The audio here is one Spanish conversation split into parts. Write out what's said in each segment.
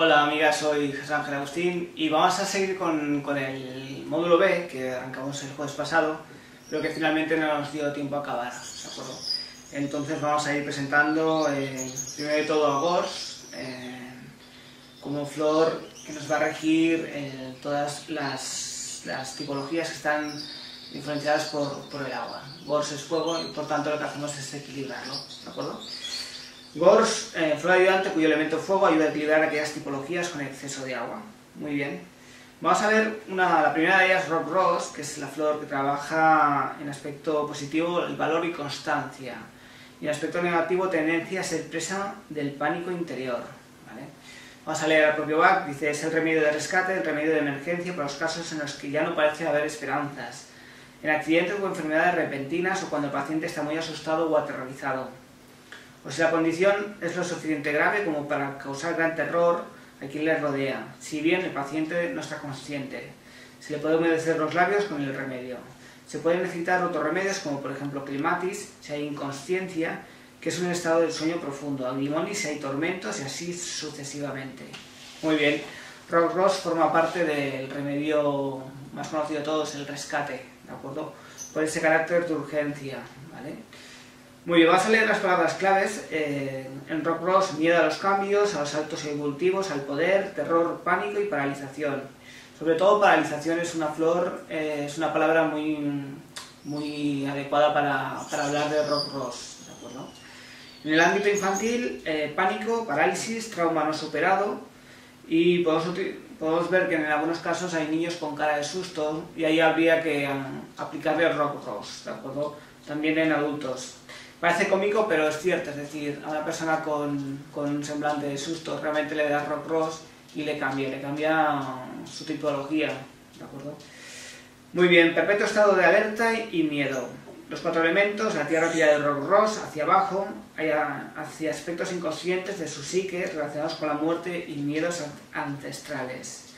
Hola amigas, soy José Ángel Agustín y vamos a seguir con el módulo B que arrancamos el jueves pasado, pero que finalmente no nos dio tiempo a acabar, ¿de acuerdo? Entonces vamos a ir presentando primero de todo a Gors como flor que nos va a regir todas las tipologías que están influenciadas por el agua. Gors es fuego y por tanto lo que hacemos es equilibrarlo, ¿de acuerdo? Gors, flor ayudante cuyo elemento fuego ayuda a equilibrar aquellas tipologías con exceso de agua. Muy bien. Vamos a ver la primera de ellas, Rock Rose, que es la flor que trabaja en aspecto positivo el valor y constancia. Y en aspecto negativo, tendencia a ser presa del pánico interior. ¿Vale? Vamos a leer al propio Bach, dice, es el remedio de rescate, el remedio de emergencia para los casos en los que ya no parece haber esperanzas. En accidentes o enfermedades repentinas o cuando el paciente está muy asustado o aterrorizado. O si la condición es lo suficiente grave como para causar gran terror a quien le rodea, si bien el paciente no está consciente. Se le puede humedecer los labios con el remedio. Se pueden necesitar otros remedios como por ejemplo climatis, si hay inconsciencia, que es un estado de sueño profundo, aglimonis si hay tormentos y así sucesivamente. Muy bien, Rock Rose forma parte del remedio más conocido de todos, el rescate, ¿de acuerdo? Por ese carácter de urgencia, ¿vale? Muy bien, vamos a leer las palabras claves. En Rock Rose, miedo a los cambios, a los saltos evolutivos, al poder, terror, pánico y paralización. Sobre todo paralización es una flor, es una palabra muy adecuada para hablar de Rock Rose, ¿de acuerdo? En el ámbito infantil, pánico, parálisis, trauma no superado y podemos ver que en algunos casos hay niños con cara de susto y ahí habría que aplicarle el Rock Rose, ¿de acuerdo? También en adultos. Parece cómico, pero es cierto, es decir, a una persona con un semblante de susto realmente le da Rock Rose y le cambia su tipología, ¿de acuerdo? Muy bien, perpetuo estado de alerta y miedo. Los cuatro elementos, la tierra tira del Rock Rose hacia abajo, hacia aspectos inconscientes de su psique relacionados con la muerte y miedos ancestrales.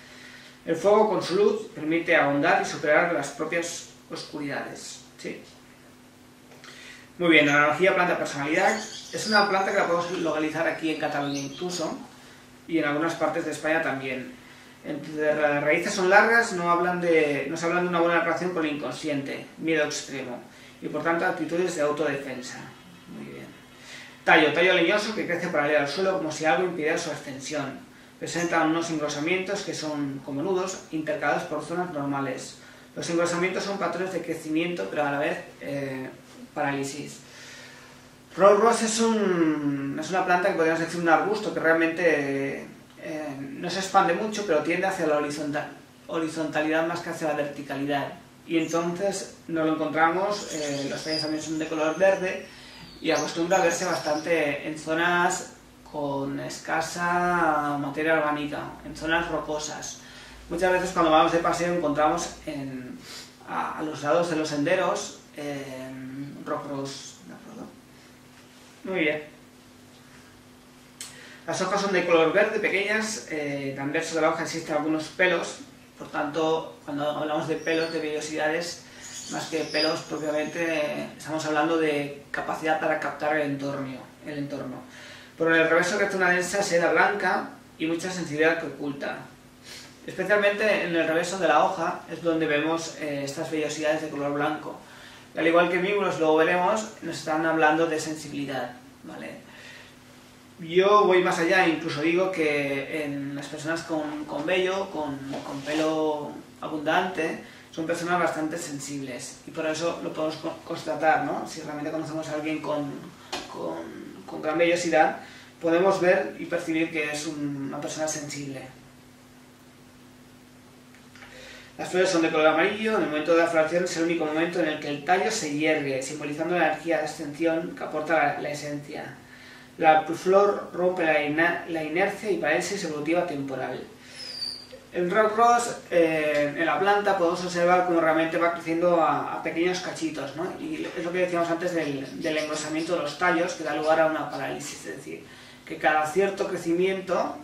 El fuego con su luz permite ahondar y superar las propias oscuridades, ¿sí? Muy bien, la analogía planta-personalidad es una planta que la podemos localizar aquí en Cataluña incluso y en algunas partes de España también. Las raíces son largas, nos hablan de una buena relación con el inconsciente, miedo extremo y por tanto actitudes de autodefensa. Muy bien. Tallo leñoso que crece paralelo al suelo como si algo impidiera su ascensión. Presenta unos engrosamientos que son como nudos intercalados por zonas normales. Los engrosamientos son patrones de crecimiento pero a la vez parálisis. Rock Rose es una planta que podríamos decir un arbusto que realmente no se expande mucho, pero tiende hacia la horizontalidad más que hacia la verticalidad. Y entonces nos lo encontramos, los tallos también son de color verde y acostumbra a verse bastante en zonas con escasa materia orgánica, en zonas rocosas. Muchas veces cuando vamos de paseo encontramos a los lados de los senderos Rock Rose, ¿de acuerdo? Muy bien. Las hojas son de color verde, pequeñas, transverso de la hoja existen algunos pelos, por tanto, cuando hablamos de pelos, de vellosidades, más que pelos propiamente, estamos hablando de capacidad para captar el entorno. Por el reverso crece una densa seda blanca y mucha sensibilidad que oculta. Especialmente en el reverso de la hoja es donde vemos estas vellosidades de color blanco. Al igual que mimos, luego veremos, nos están hablando de sensibilidad, ¿vale? Yo voy más allá, incluso digo que en las personas con vello, con pelo abundante, son personas bastante sensibles y por eso lo podemos constatar, ¿no? Si realmente conocemos a alguien con gran vellosidad, podemos ver y percibir que es una persona sensible. Las flores son de color amarillo, en el momento de la floración es el único momento en el que el tallo se hiergue, simbolizando la energía de ascensión que aporta la esencia. La flor rompe la inercia y parálisis evolutiva temporal. En Rock Rose, en la planta, podemos observar cómo realmente va creciendo a pequeños cachitos, ¿no? Y es lo que decíamos antes del engrosamiento de los tallos, que da lugar a una parálisis, es decir, que cada cierto crecimiento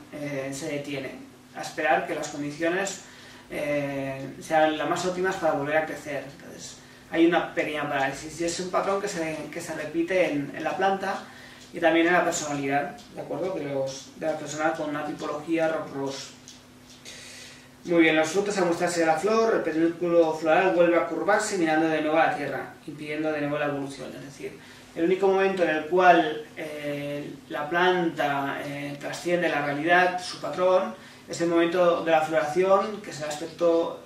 se detiene, a esperar que las condiciones sean las más óptimas para volver a crecer. Entonces hay una pequeña parálisis y es un patrón que se repite en la planta y también en la personalidad, ¿de acuerdo? De la persona con una tipología Rock-Ross. Muy bien, los frutos al mostrarse de la flor, el pedúnculo floral vuelve a curvarse mirando de nuevo a la tierra, impidiendo de nuevo la evolución. Es decir, el único momento en el cual la planta trasciende la realidad, su patrón, es el momento de la floración, que es el aspecto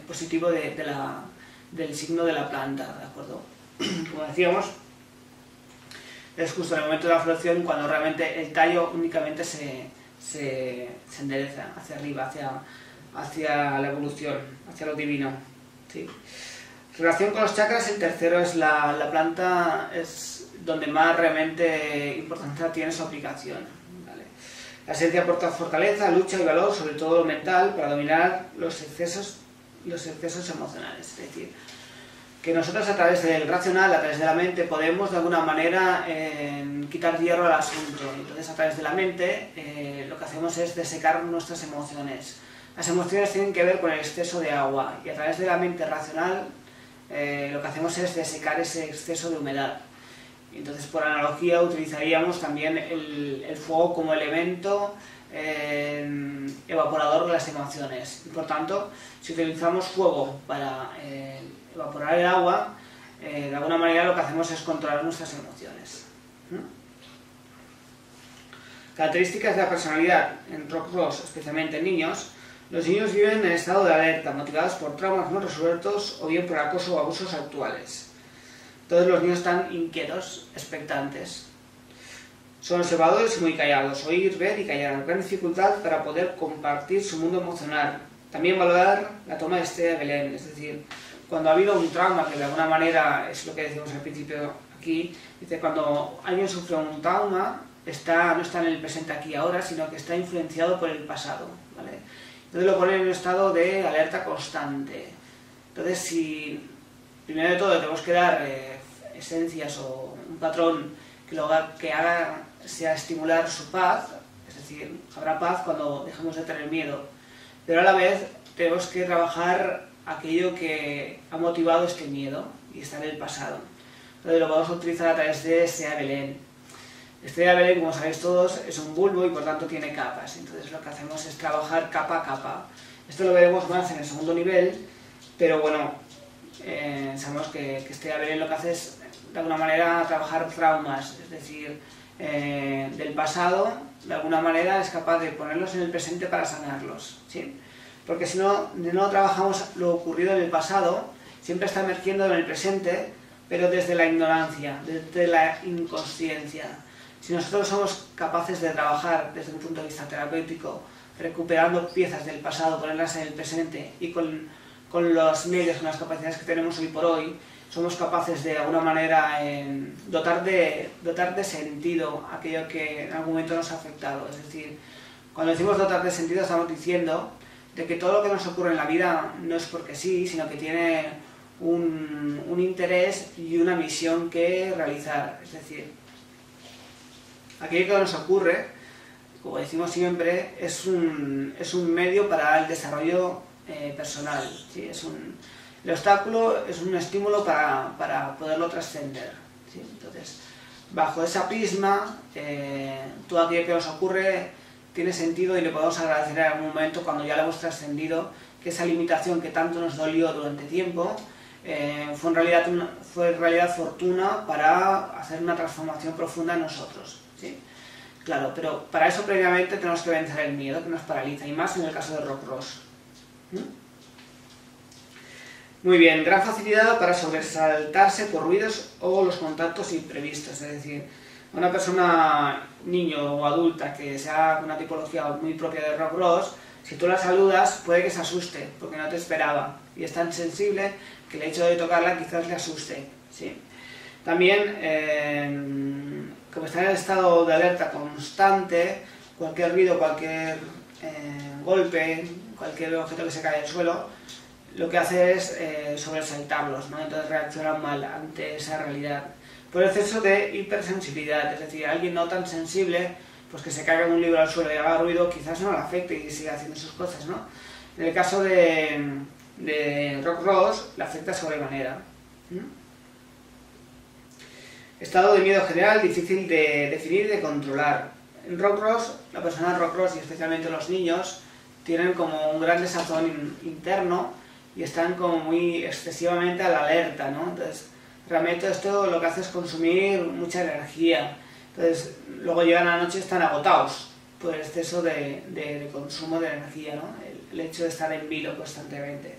positivo del signo de la planta, ¿de acuerdo? Como decíamos, es justo en el momento de la floración cuando realmente el tallo únicamente se endereza hacia arriba, hacia la evolución, hacia lo divino, ¿sí? Relación con los chakras, el tercero es la planta, es donde más realmente importancia tiene su aplicación, ¿vale? La esencia aporta fortaleza, lucha y valor, sobre todo lo mental, para dominar los excesos emocionales. Es decir, que nosotros a través del racional, a través de la mente, podemos de alguna manera quitar hierro al asunto. Entonces, a través de la mente, lo que hacemos es desecar nuestras emociones. Las emociones tienen que ver con el exceso de agua, y a través de la mente racional, lo que hacemos es desecar ese exceso de humedad. Entonces, por analogía, utilizaríamos también el fuego como elemento evaporador de las emociones. Y por tanto, si utilizamos fuego para evaporar el agua, de alguna manera lo que hacemos es controlar nuestras emociones. Características de la personalidad en Rock-Ross, especialmente en niños. Los niños viven en estado de alerta, motivados por traumas no resueltos o bien por acoso o abusos actuales. Todos los niños están inquietos, expectantes. Son observadores y muy callados, oír, ver y callar, gran dificultad para poder compartir su mundo emocional. También valorar la toma de Estrella de Belén, es decir, cuando ha habido un trauma, que de alguna manera es lo que decimos al principio aquí, dice, cuando alguien sufre un trauma, no está en el presente aquí y ahora, sino que está influenciado por el pasado, ¿vale? Entonces lo pone en un estado de alerta constante. Entonces, si primero de todo tenemos que dar esencias o un patrón que haga sea estimular su paz, es decir, habrá paz cuando dejemos de tener miedo, pero a la vez tenemos que trabajar aquello que ha motivado este miedo y está en el pasado. Entonces lo vamos a utilizar a través de Estrella de Belén. Estrella de Belén, como sabéis todos, es un bulbo y por tanto tiene capas. Entonces lo que hacemos es trabajar capa a capa. Esto lo veremos más en el segundo nivel, pero bueno, sabemos que Estrella de Belén lo que hace es, de alguna manera, trabajar traumas, es decir, del pasado, de alguna manera es capaz de ponerlos en el presente para sanarlos, ¿sí? Porque si no trabajamos lo ocurrido en el pasado, siempre está emergiendo en el presente, pero desde la ignorancia, desde la inconsciencia. Si nosotros somos capaces de trabajar desde un punto de vista terapéutico, recuperando piezas del pasado, ponerlas en el presente y con los medios, con las capacidades que tenemos hoy por hoy, somos capaces de alguna manera dotar de sentido aquello que en algún momento nos ha afectado. Es decir, cuando decimos dotar de sentido estamos diciendo de que todo lo que nos ocurre en la vida no es porque sí, sino que tiene un interés y una misión que realizar. Es decir, aquello que nos ocurre, como decimos siempre, es un medio para el desarrollo personal, ¿sí? El obstáculo es un estímulo para poderlo trascender, ¿sí? Entonces, bajo esa prisma, todo aquello que nos ocurre tiene sentido y le podemos agradecer en algún momento cuando ya lo hemos trascendido, que esa limitación que tanto nos dolió durante tiempo fue en realidad fortuna para hacer una transformación profunda en nosotros, ¿sí? Claro, pero para eso previamente tenemos que vencer el miedo que nos paraliza, y más en el caso de Rock-Ross. Muy bien, gran facilidad para sobresaltarse por ruidos o los contactos imprevistos, es decir, una persona, niño o adulta que sea una tipología muy propia de Rock-Ross, si tú la saludas puede que se asuste porque no te esperaba y es tan sensible que el hecho de tocarla quizás le asuste, ¿sí? También, como está en el estado de alerta constante, cualquier ruido, cualquier golpe, cualquier objeto que se cae al suelo, lo que hace es sobresaltarlos, ¿no? Entonces reaccionan mal ante esa realidad. Por exceso de hipersensibilidad, es decir, alguien no tan sensible, pues que se caiga un libro al suelo y haga ruido, quizás no le afecte y siga haciendo sus cosas, ¿no? En el caso de Rock-Ross, le afecta sobremanera. Estado de miedo general, difícil de definir y de controlar. En Rockros, la persona en Rockros y especialmente los niños tienen como un gran desazón interno y están como muy excesivamente a la alerta, ¿no? Entonces, realmente esto lo que hace es consumir mucha energía. Entonces, luego llegan a la noche y están agotados por el exceso de consumo de energía, ¿no? El hecho de estar en vilo constantemente.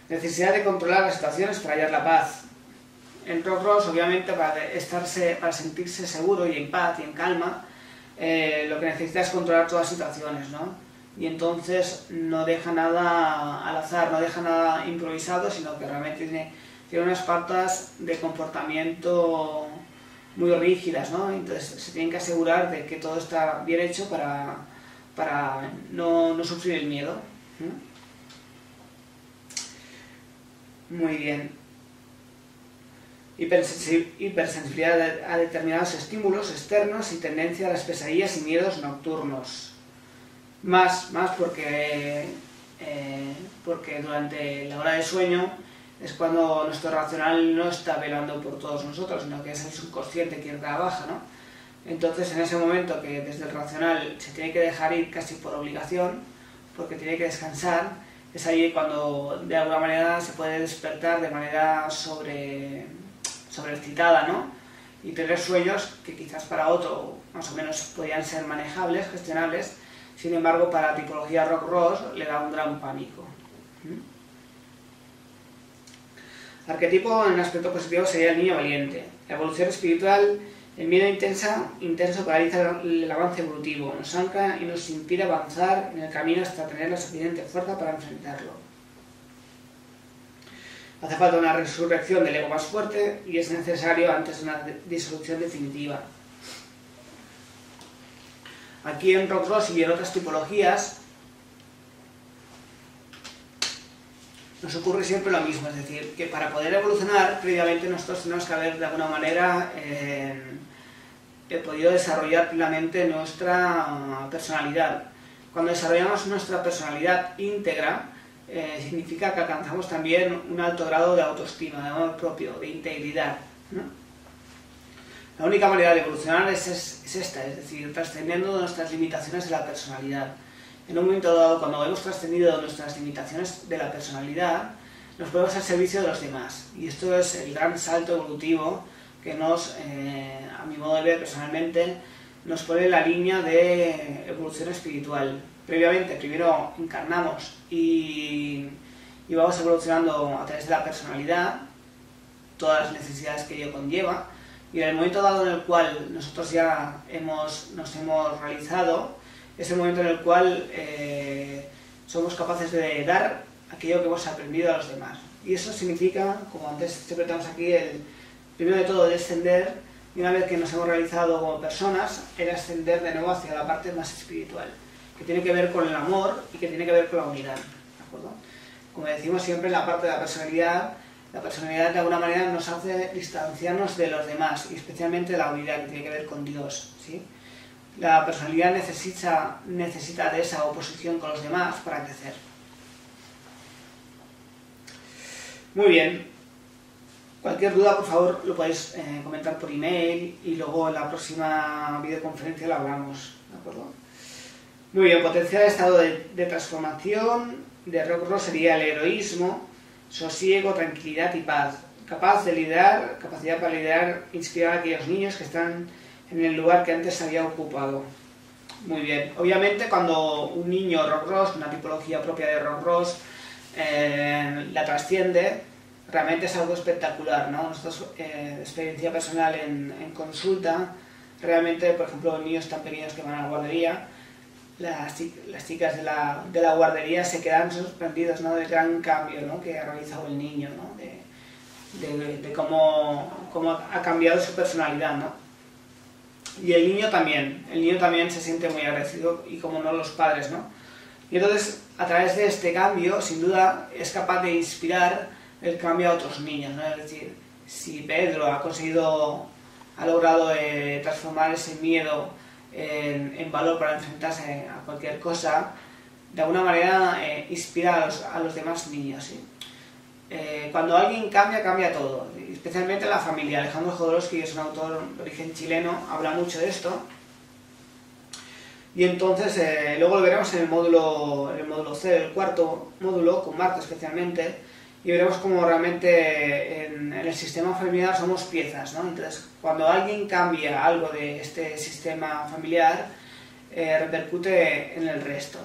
Necesidad de controlar las situaciones para hallar la paz. En Rockros, obviamente, para sentirse seguro y en paz y en calma, lo que necesita es controlar todas las situaciones, ¿no? Y entonces no deja nada al azar, no deja nada improvisado, sino que realmente tiene unas pautas de comportamiento muy rígidas, ¿no? Entonces se tienen que asegurar de que todo está bien hecho para no sufrir el miedo. Muy bien. Hipersensibilidad a determinados estímulos externos y tendencia a las pesadillas y miedos nocturnos. Más porque durante la hora de sueño es cuando nuestro racional no está velando por todos nosotros, sino que es el subconsciente quien trabaja, ¿no? Entonces, en ese momento que desde el racional se tiene que dejar ir casi por obligación, porque tiene que descansar, es ahí cuando de alguna manera se puede despertar de manera sobreexcitada, ¿no? Y tener sueños que quizás para otro más o menos podían ser manejables, gestionables, sin embargo para la tipología Rockros le da un gran pánico. Arquetipo en aspecto positivo sería el niño valiente. La evolución espiritual, el miedo intenso paraliza el avance evolutivo, nos ancla y nos impide avanzar en el camino hasta tener la suficiente fuerza para enfrentarlo. Hace falta una resurrección del ego más fuerte y es necesario antes de una disolución definitiva. Aquí en Rockros y en otras tipologías nos ocurre siempre lo mismo, es decir, que para poder evolucionar previamente nosotros tenemos que haber de alguna manera podido desarrollar plenamente nuestra personalidad. Cuando desarrollamos nuestra personalidad íntegra, significa que alcanzamos también un alto grado de autoestima, de amor propio, de integridad, ¿no? La única manera de evolucionar es esta, es decir, trascendiendo nuestras limitaciones de la personalidad. En un momento dado, cuando hemos trascendido nuestras limitaciones de la personalidad, nos ponemos al servicio de los demás. Y esto es el gran salto evolutivo que a mi modo de ver personalmente, nos pone en la línea de evolución espiritual. Primero encarnamos y vamos evolucionando a través de la personalidad, todas las necesidades que ello conlleva, y en el momento dado en el cual nosotros ya nos hemos realizado, es el momento en el cual somos capaces de dar aquello que hemos aprendido a los demás. Y eso significa, como antes siempre tenemos aquí, primero de todo descender, y una vez que nos hemos realizado como personas, el ascender de nuevo hacia la parte más espiritual, que tiene que ver con el amor y que tiene que ver con la unidad, ¿de acuerdo? Como decimos siempre en la parte de la personalidad de alguna manera nos hace distanciarnos de los demás, y especialmente la unidad que tiene que ver con Dios, ¿sí? La personalidad necesita de esa oposición con los demás para crecer. Muy bien. Cualquier duda, por favor, lo podéis comentar por email y luego en la próxima videoconferencia la hablamos, ¿de acuerdo? Muy bien, potencial estado de transformación de Rockros sería el heroísmo, sosiego, tranquilidad y paz. Capacidad para liderar, inspirar a aquellos niños que están en el lugar que antes había ocupado. Muy bien. Obviamente cuando un niño Rockros, una tipología propia de Rockros, la trasciende, realmente es algo espectacular, ¿no? Nosotros, experiencia personal en consulta, realmente, por ejemplo, niños tan pequeños que van a la guardería, las chicas de la guardería se quedan sorprendidas, ¿no?, del gran cambio, ¿no?, que ha realizado el niño, ¿no?, de cómo ha cambiado su personalidad, ¿no? Y el niño también se siente muy agradecido, y como no los padres, ¿no? Y entonces, a través de este cambio, sin duda, es capaz de inspirar el cambio a otros niños, ¿no? Es decir, si Pedro ha logrado transformar ese miedo en valor para enfrentarse a cualquier cosa, de alguna manera inspira a los demás niños, ¿sí? cuando alguien cambia, cambia todo, especialmente la familia. Alejandro Jodorowsky, que es un autor de origen chileno, habla mucho de esto. Y entonces, luego lo veremos en el módulo C, el cuarto módulo, con Marta especialmente, y veremos cómo realmente en el sistema familiar somos piezas, ¿no? Entonces, cuando alguien cambia algo de este sistema familiar, repercute en el resto.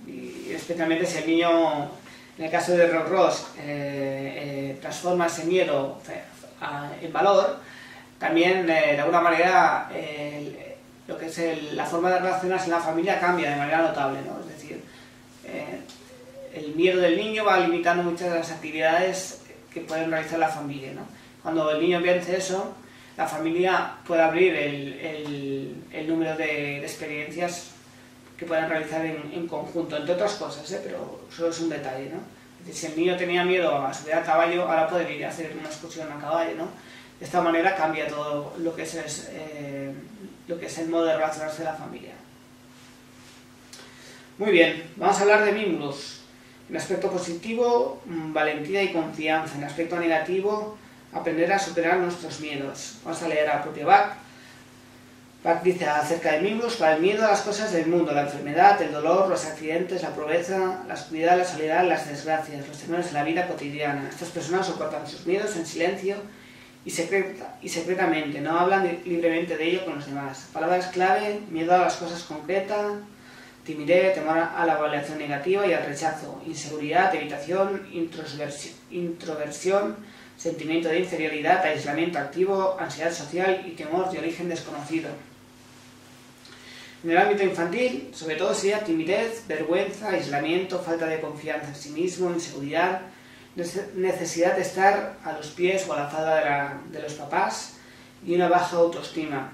Y especialmente si el niño, en el caso de Ross, transforma ese miedo en valor, también de alguna manera lo que es la forma de relacionarse en la familia cambia de manera notable, ¿no? Es decir, el miedo del niño va limitando muchas de las actividades que pueden realizar la familia, ¿no? Cuando el niño vence eso, la familia puede abrir el número de experiencias que pueden realizar en conjunto, entre otras cosas, pero solo es un detalle, ¿no? Es decir, si el niño tenía miedo a subir a caballo, ahora puede ir a hacer una excursión a caballo, ¿no? De esta manera cambia todo lo que es el modo de relacionarse de la familia. Muy bien, vamos a hablar de Mimulus. En aspecto positivo, valentía y confianza. En aspecto negativo, aprender a superar nuestros miedos. Vamos a leer al propio Bach. Bach dice acerca de Mimulus: para el miedo a las cosas del mundo, la enfermedad, el dolor, los accidentes, la pobreza, la oscuridad, la soledad, las desgracias, los temores de la vida cotidiana. Estas personas soportan sus miedos en silencio y secretamente, no hablan libremente de ello con los demás. Palabras clave: miedo a las cosas concretas, timidez, temor a la evaluación negativa y al rechazo, inseguridad, evitación, introversión, sentimiento de inferioridad, aislamiento activo, ansiedad social y temor de origen desconocido. En el ámbito infantil, sobre todo sería timidez, vergüenza, aislamiento, falta de confianza en sí mismo, inseguridad, necesidad de estar a los pies o a la falda de los papás y una baja autoestima.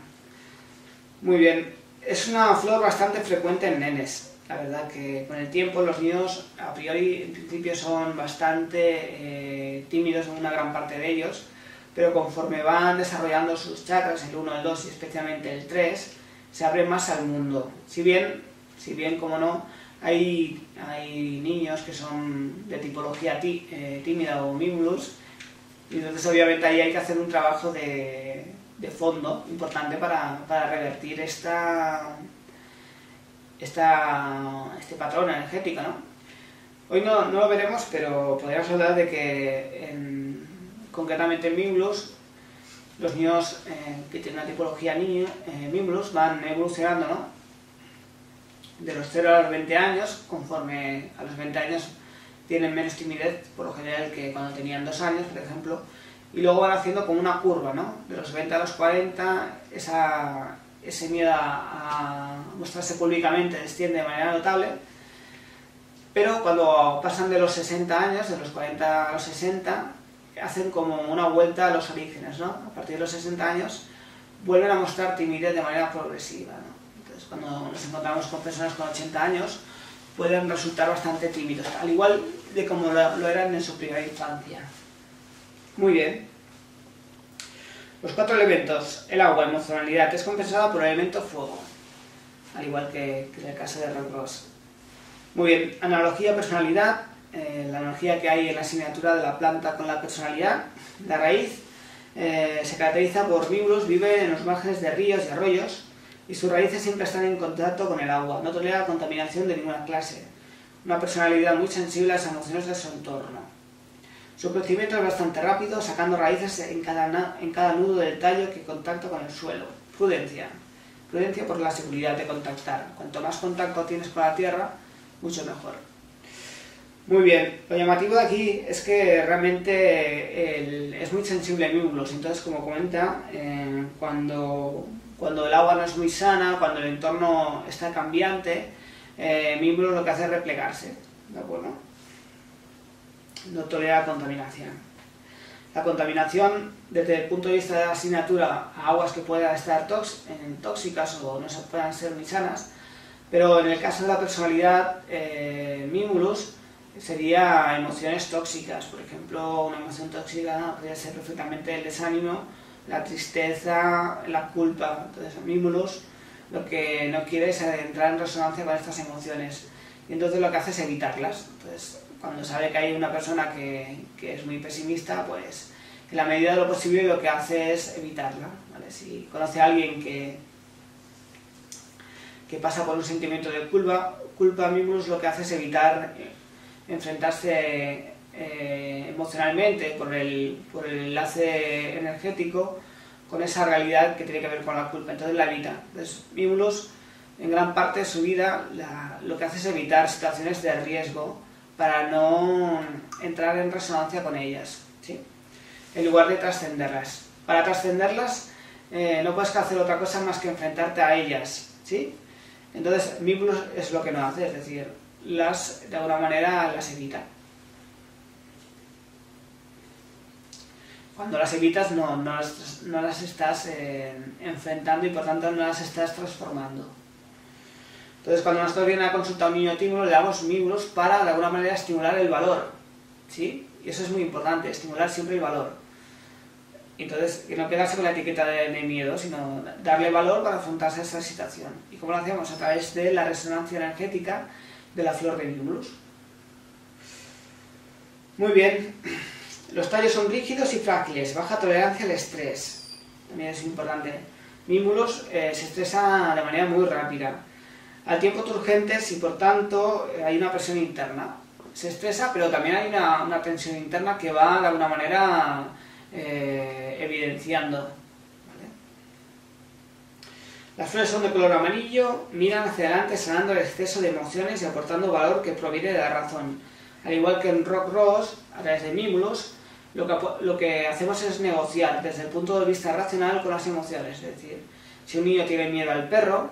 Muy bien, es una flor bastante frecuente en nenes. La verdad que con el tiempo los niños a priori en principio son bastante tímidos en una gran parte de ellos, pero conforme van desarrollando sus chakras, el 1, el 2 y especialmente el 3, se abren más al mundo. Si bien como no, hay niños que son de tipología tímida o Mimulus, y entonces obviamente ahí hay que hacer un trabajo de fondo importante para revertir este patrón energético, ¿no? Hoy no lo veremos, pero podríamos hablar de que concretamente en Mimulus, los niños que tienen una tipología Mimulus van evolucionando, ¿no? De los 0 a los 20 años, conforme a los 20 años tienen menos timidez, por lo general, que cuando tenían 2 años, por ejemplo, y luego van haciendo como una curva, ¿no? De los 20 a los 40, ese miedo a mostrarse públicamente desciende de manera notable, pero cuando pasan de los 60 años, de los 40 a los 60, hacen como una vuelta a los orígenes, ¿no? A partir de los 60 años vuelven a mostrar timidez de manera progresiva, ¿no? Entonces, cuando nos encontramos con personas con 80 años, pueden resultar bastante tímidos, al igual de como lo eran en su primera infancia. Muy bien. Los 4 elementos. El agua, emocionalidad, es compensada por el elemento fuego, al igual que en el caso de Ross. Muy bien. Analogía, personalidad. La analogía que hay en la asignatura de la planta con la personalidad. La raíz se caracteriza por Mimulus, vive en los márgenes de ríos y arroyos, y sus raíces siempre están en contacto con el agua. No tolera contaminación de ninguna clase. Una personalidad muy sensible a las emociones de su entorno. Su crecimiento es bastante rápido, sacando raíces en cada nudo del tallo que contacta con el suelo. Prudencia. Prudencia por la seguridad de contactar. Cuanto más contacto tienes con la tierra, mucho mejor. Muy bien. Lo llamativo de aquí es que realmente es muy sensible a Mimulus. Entonces, como comenta, cuando el agua no es muy sana, cuando el entorno está cambiante, Mimulus lo que hace es replegarse. ¿De acuerdo? No tolera contaminación. La contaminación, desde el punto de vista de la asignatura, a aguas que puedan estar tóxicas o no puedan ser muy sanas, pero en el caso de la personalidad, Mimulus sería emociones tóxicas. Por ejemplo, una emoción tóxica podría ser perfectamente el desánimo, la tristeza, la culpa. Entonces, Mimulus lo que no quiere es entrar en resonancia con estas emociones, y entonces lo que hace es evitarlas. Entonces, cuando sabe que hay una persona que es muy pesimista, pues en la medida de lo posible lo que hace es evitarla, ¿vale? Si conoce a alguien que pasa por un sentimiento de culpa, Mimulus lo que hace es evitar enfrentarse emocionalmente por el enlace energético con esa realidad que tiene que ver con la culpa, entonces la evita. Entonces Mimulus, en gran parte de su vida, lo que hace es evitar situaciones de riesgo para no entrar en resonancia con ellas, ¿sí? En lugar de trascenderlas. Para trascenderlas no puedes hacer otra cosa más que enfrentarte a ellas, ¿sí? Entonces Mimulus es lo que no hace, es decir, de alguna manera las evita. Cuando las evitas no las estás enfrentando y por tanto no las estás transformando. Entonces cuando nosotros viene a consulta a un niño tímido le damos Mimulus para de alguna manera estimular el valor, ¿sí? Y eso es muy importante, estimular siempre el valor. Entonces que no quedarse con la etiqueta de miedo, sino darle valor para afrontarse a esa situación. ¿Y cómo lo hacemos? A través de la resonancia energética de la flor de Mimulus. Muy bien. Los tallos son rígidos y frágiles, baja tolerancia al estrés. También es importante. Mimulus se estresa de manera muy rápida. Al tiempo turgentes y por tanto hay una presión interna. Se estresa, pero también hay una tensión interna que va de alguna manera evidenciando. ¿Vale? Las flores son de color amarillo, miran hacia adelante sanando el exceso de emociones y aportando valor que proviene de la razón. Al igual que en Rock Rose, a través de Mimulus, lo que hacemos es negociar desde el punto de vista racional con las emociones. Es decir, si un niño tiene miedo al perro,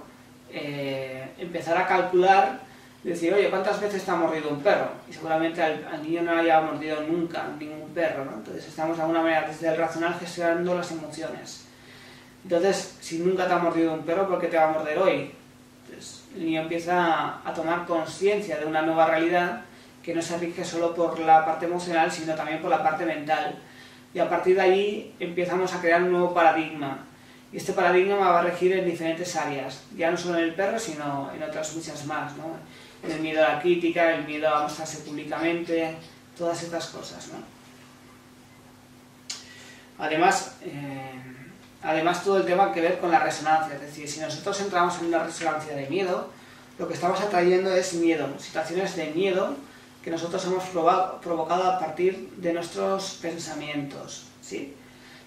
empezar a calcular, decir, oye, ¿cuántas veces te ha mordido un perro? Y seguramente al niño no le haya mordido nunca ningún perro, ¿no? Entonces estamos de alguna manera desde el racional gestionando las emociones. Entonces, si nunca te ha mordido un perro, ¿por qué te va a morder hoy? Entonces, el niño empieza a tomar conciencia de una nueva realidad que no se rige solo por la parte emocional, sino también por la parte mental. Y a partir de ahí empezamos a crear un nuevo paradigma. Y este paradigma va a regir en diferentes áreas, ya no solo en el perro, sino en otras muchas más, ¿no? En el miedo a la crítica, el miedo a mostrarse públicamente, todas estas cosas, ¿no? Además, todo el tema que ver con la resonancia, es decir, si nosotros entramos en una resonancia de miedo, lo que estamos atrayendo es miedo, situaciones de miedo que nosotros hemos provocado a partir de nuestros pensamientos, ¿sí?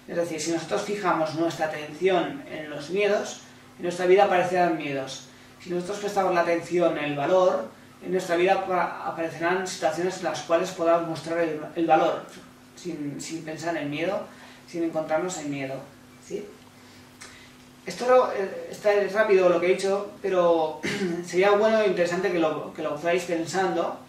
Es decir, si nosotros fijamos nuestra atención en los miedos, en nuestra vida aparecerán miedos. Si nosotros prestamos la atención en el valor, en nuestra vida aparecerán situaciones en las cuales podamos mostrar el valor, sin pensar en el miedo, sin encontrarnos en miedo, ¿sí? Esto es rápido lo que he dicho, pero sería bueno e interesante que lo fuerais pensando,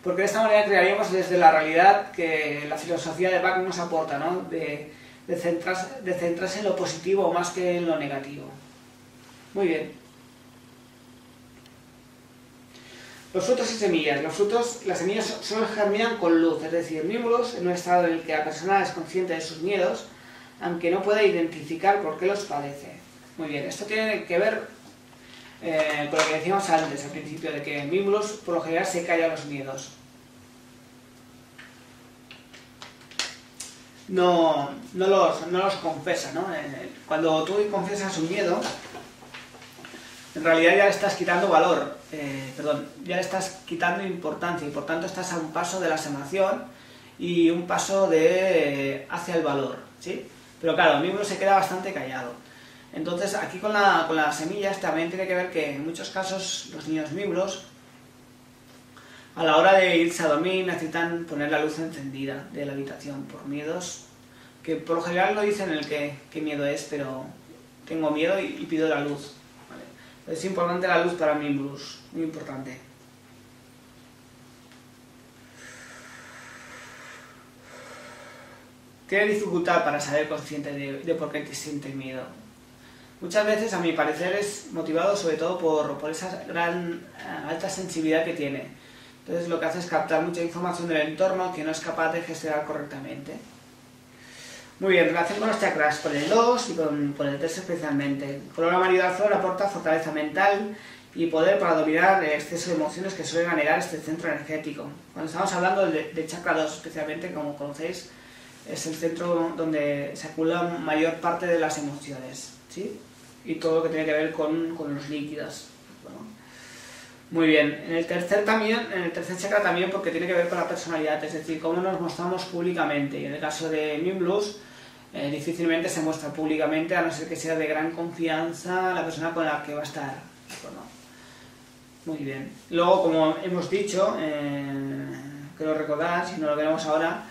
porque de esta manera crearíamos desde la realidad que la filosofía de Bach nos aporta, ¿no? De centrarse en lo positivo más que en lo negativo. Muy bien. Los frutos y semillas. Las semillas solo germinan con luz, es decir, Mimulus, en un estado en el que la persona es consciente de sus miedos, aunque no pueda identificar por qué los padece. Muy bien, esto tiene que ver con lo que decíamos antes, al principio, de que Mimulus por lo general se calla los miedos. No los confesa, ¿no? Cuando tú confiesas un miedo, en realidad ya le estás quitando valor, ya le estás quitando importancia y por tanto estás a un paso de la sanación y un paso hacia el valor, ¿sí? Pero claro, Mimulus se queda bastante callado. Entonces aquí con las semillas también tiene que ver que en muchos casos los niños Mimulus a la hora de irse a dormir necesitan poner la luz encendida de la habitación por miedos que por lo general no dicen qué miedo es, pero tengo miedo y pido la luz, ¿vale? Es importante la luz para Mimulus, muy importante. Tiene dificultad para saber consciente de por qué te siente miedo. Muchas veces, a mi parecer, es motivado sobre todo por esa alta sensibilidad que tiene. Entonces lo que hace es captar mucha información del entorno que no es capaz de gestionar correctamente. Muy bien, relación con los chakras, con el 2 y con el 3 especialmente. El color amarillo de la flor aporta fortaleza mental y poder para dominar el exceso de emociones que suelen anegar este centro energético. Cuando estamos hablando de chakra 2 especialmente, como conocéis, es el centro donde se acumula mayor parte de las emociones, ¿sí? Y todo lo que tiene que ver con los líquidos. Bueno, muy bien. En el tercer chakra también, porque tiene que ver con la personalidad, es decir, cómo nos mostramos públicamente. Y en el caso de Minblus, difícilmente se muestra públicamente, a no ser que sea de gran confianza la persona con la que va a estar. Bueno, muy bien. Luego, como hemos dicho, creo recordar, si no lo vemos ahora,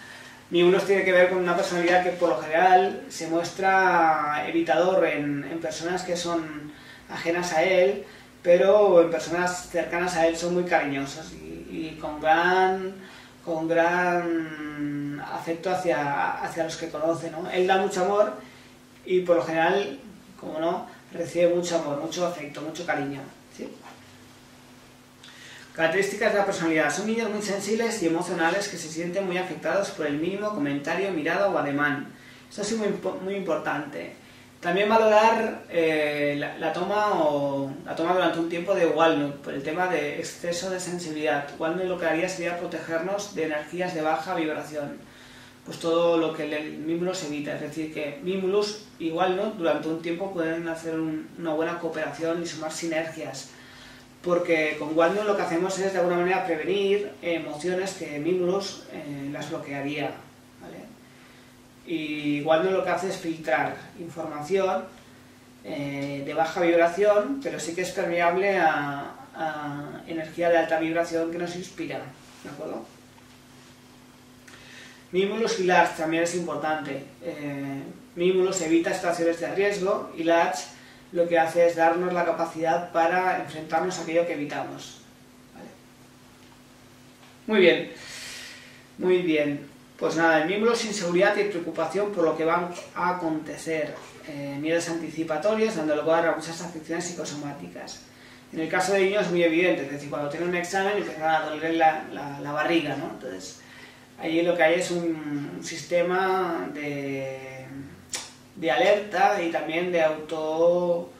Minblus tiene que ver con una personalidad que por lo general se muestra evitador en personas que son ajenas a él, pero en personas cercanas a él son muy cariñosos y con gran afecto hacia los que conoce, ¿no? Él da mucho amor y por lo general, como no, recibe mucho amor, mucho afecto, mucho cariño, ¿sí? Características de la personalidad. Son niños muy sensibles y emocionales que se sienten muy afectados por el mínimo comentario, mirada o ademán. Esto es muy importante. También valorar la toma durante un tiempo de Walnut, por el tema de exceso de sensibilidad. Walnut lo que haría sería protegernos de energías de baja vibración. Pues todo lo que el Minblus evita. Es decir, que Minblus y Walnut durante un tiempo pueden hacer una buena cooperación y sumar sinergias. Porque con Walnut lo que hacemos es de alguna manera prevenir emociones que Minblus las bloquearía, ¿vale? Y Walnut lo que hace es filtrar información de baja vibración, pero sí que es permeable a energía de alta vibración que nos inspira, ¿de acuerdo? Minblus y Large también es importante. Minblus evita situaciones de riesgo y Large lo que hace es darnos la capacidad para enfrentarnos a aquello que evitamos. ¿Vale? Muy bien, muy bien. Pues nada, el Minblus, inseguridad y preocupación por lo que va a acontecer. Miedos anticipatorios, dando lugar a muchas afecciones psicosomáticas. En el caso de niños es muy evidente, es decir, cuando tienen un examen empieza a doler la barriga, ¿no? Entonces, ahí lo que hay es un sistema de alerta y también de auto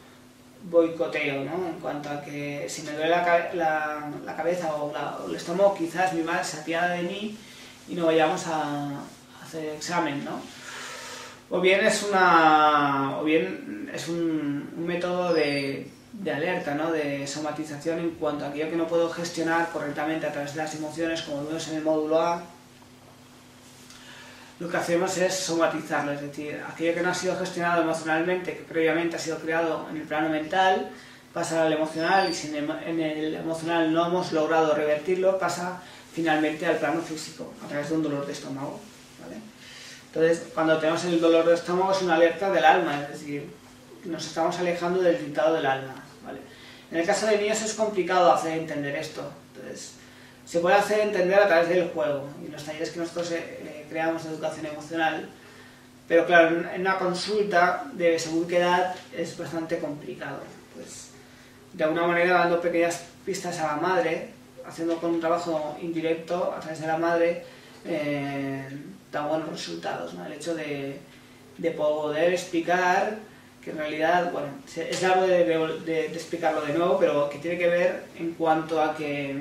boicoteo, ¿no? En cuanto a que si me duele la cabeza o el estómago, quizás mi madre se apiade de mí y no vayamos a hacer examen, ¿no? O bien es un método de alerta, ¿no? De somatización en cuanto a aquello que no puedo gestionar correctamente a través de las emociones, como vemos en el módulo A. Lo que hacemos es somatizarlo, es decir, aquello que no ha sido gestionado emocionalmente, que previamente ha sido creado en el plano mental, pasa al emocional, y si en el emocional no hemos logrado revertirlo, pasa finalmente al plano físico, a través de un dolor de estómago, ¿vale? Entonces, cuando tenemos el dolor de estómago es una alerta del alma, es decir, nos estamos alejando del tintado del alma, ¿vale? En el caso de niños es complicado hacer entender esto, entonces se puede hacer entender a través del juego, y los talleres que nosotros creamos de educación emocional, pero claro, en una consulta de según qué edad es bastante complicado. Pues, de alguna manera dando pequeñas pistas a la madre, haciendo con un trabajo indirecto a través de la madre, da buenos resultados, ¿no? El hecho de poder explicar que en realidad, bueno, es largo de explicarlo de nuevo, pero que tiene que ver en cuanto a que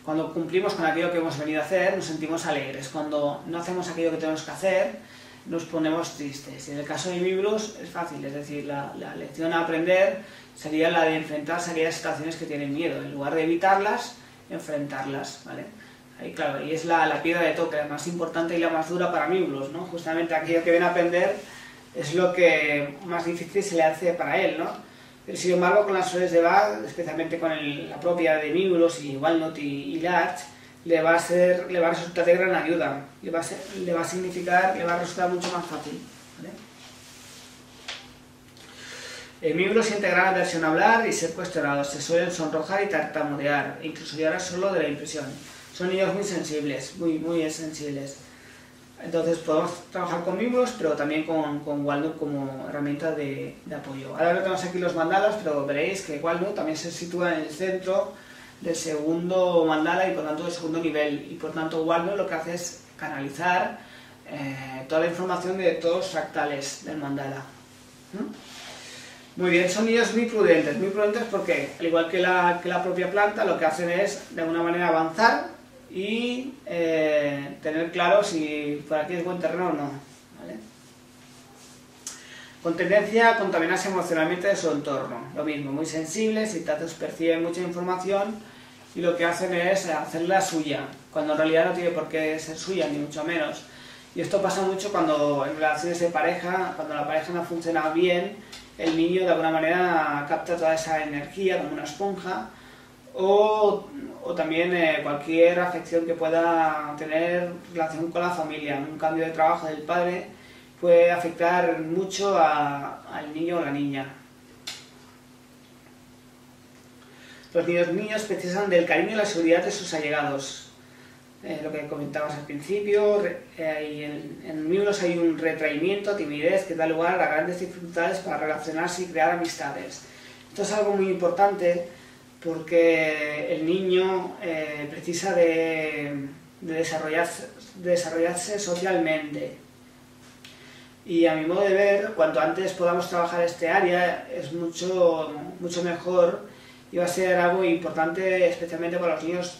cuando cumplimos con aquello que hemos venido a hacer, nos sentimos alegres. Cuando no hacemos aquello que tenemos que hacer, nos ponemos tristes. Y en el caso de Minblus es fácil, es decir, la lección a aprender sería la de enfrentarse a aquellas situaciones que tienen miedo. En lugar de evitarlas, enfrentarlas, ¿vale? Ahí, claro, y es la piedra de toque, la más importante y la más dura para Minblus, ¿no? Justamente aquello que viene a aprender es lo que más difícil se le hace para él, ¿no? Pero sin embargo, con las flores de Bach, especialmente con la propia de Minblus y Walnut y Larch, le va a resultar de gran ayuda, le va a resultar mucho más fácil, ¿vale? Minblus siente gran aversión a hablar y ser cuestionados, se suelen sonrojar y tartamudear, e incluso llorar solo de la impresión. Son niños muy sensibles, muy sensibles. Entonces podemos trabajar con Minblus, pero también con Walnut como herramienta de apoyo. Ahora no tenemos aquí los mandalas, pero veréis que Walnut también se sitúa en el centro del segundo mandala y por tanto del segundo nivel. Y por tanto Walnut lo que hace es canalizar toda la información de todos los fractales del mandala. Muy bien, son niños muy prudentes porque, al igual que la propia planta, lo que hacen es, de alguna manera, avanzar y tener claro si por aquí es buen terreno o no, ¿vale? Con tendencia a contaminarse emocionalmente de su entorno, lo mismo, muy sensibles y tantos perciben mucha información y lo que hacen es hacerla suya, cuando en realidad no tiene por qué ser suya, ni mucho menos. Y esto pasa mucho cuando en relaciones de pareja, cuando la pareja no funciona bien, el niño de alguna manera capta toda esa energía como una esponja, o también cualquier afección que pueda tener relación con la familia. Un cambio de trabajo del padre puede afectar mucho al niño o la niña. Los niños precisan del cariño y la seguridad de sus allegados. Lo que comentabas al principio, en miembros hay un retraimiento, timidez, que da lugar a grandes dificultades para relacionarse y crear amistades. Esto es algo muy importante porque el niño precisa de desarrollarse socialmente. Y a mi modo de ver, cuanto antes podamos trabajar este área, es mucho mejor y va a ser algo importante especialmente para los niños,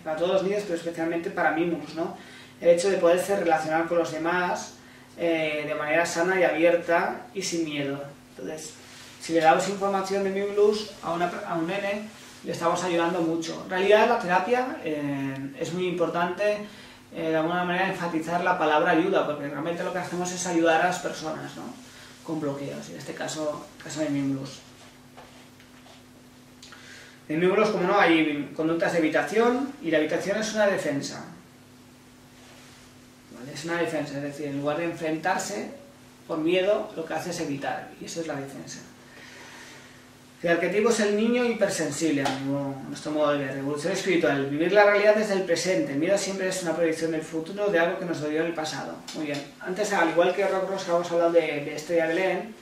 para todos los niños, pero especialmente para Mimulus, ¿no? El hecho de poderse relacionar con los demás de manera sana y abierta y sin miedo. Entonces, si le damos información de Mimulus a un nene, le estamos ayudando mucho. En realidad, la terapia es muy importante, de alguna manera, enfatizar la palabra ayuda, porque realmente lo que hacemos es ayudar a las personas, ¿no? Con bloqueos, en este caso de Mimulus. En Mimulus, como no, hay conductas de evitación, y la evitación es una defensa. ¿Vale? Es una defensa, es decir, en lugar de enfrentarse por miedo, lo que hace es evitar, y eso es la defensa. El arquetipo es el niño hipersensible, a nuestro modo de ver. Evolución espiritual, vivir la realidad desde el presente. El miedo siempre es una proyección del futuro de algo que nos dolió en el pasado. Muy bien. Antes, al igual que Rockross, que hemos hablado de Estrella de Belén,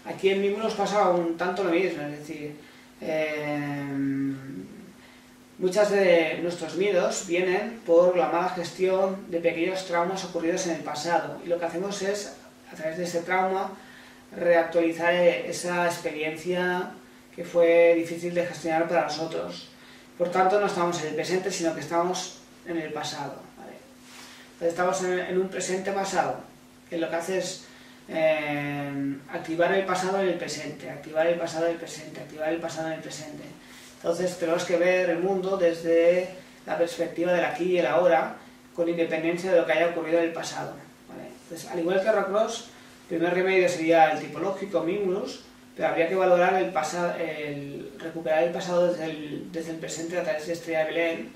aquí en Mimulus pasa un tanto lo mismo, es decir, muchos de nuestros miedos vienen por la mala gestión de pequeños traumas ocurridos en el pasado, y lo que hacemos es, a través de ese trauma, reactualizar esa experiencia que fue difícil de gestionar para nosotros. Por tanto, no estamos en el presente, sino que estamos en el pasado, ¿vale? Entonces, estamos en un presente pasado, que lo que hace es activar el pasado en el presente, activar el pasado en el presente, activar el pasado en el presente. Entonces tenemos que ver el mundo desde la perspectiva del aquí y el ahora, con independencia de lo que haya ocurrido en el pasado, ¿vale? Entonces, al igual que Rockross, el primer remedio sería el tipológico Mimulus, pero habría que valorar recuperar el pasado desde el presente a través de Estrella de Belén,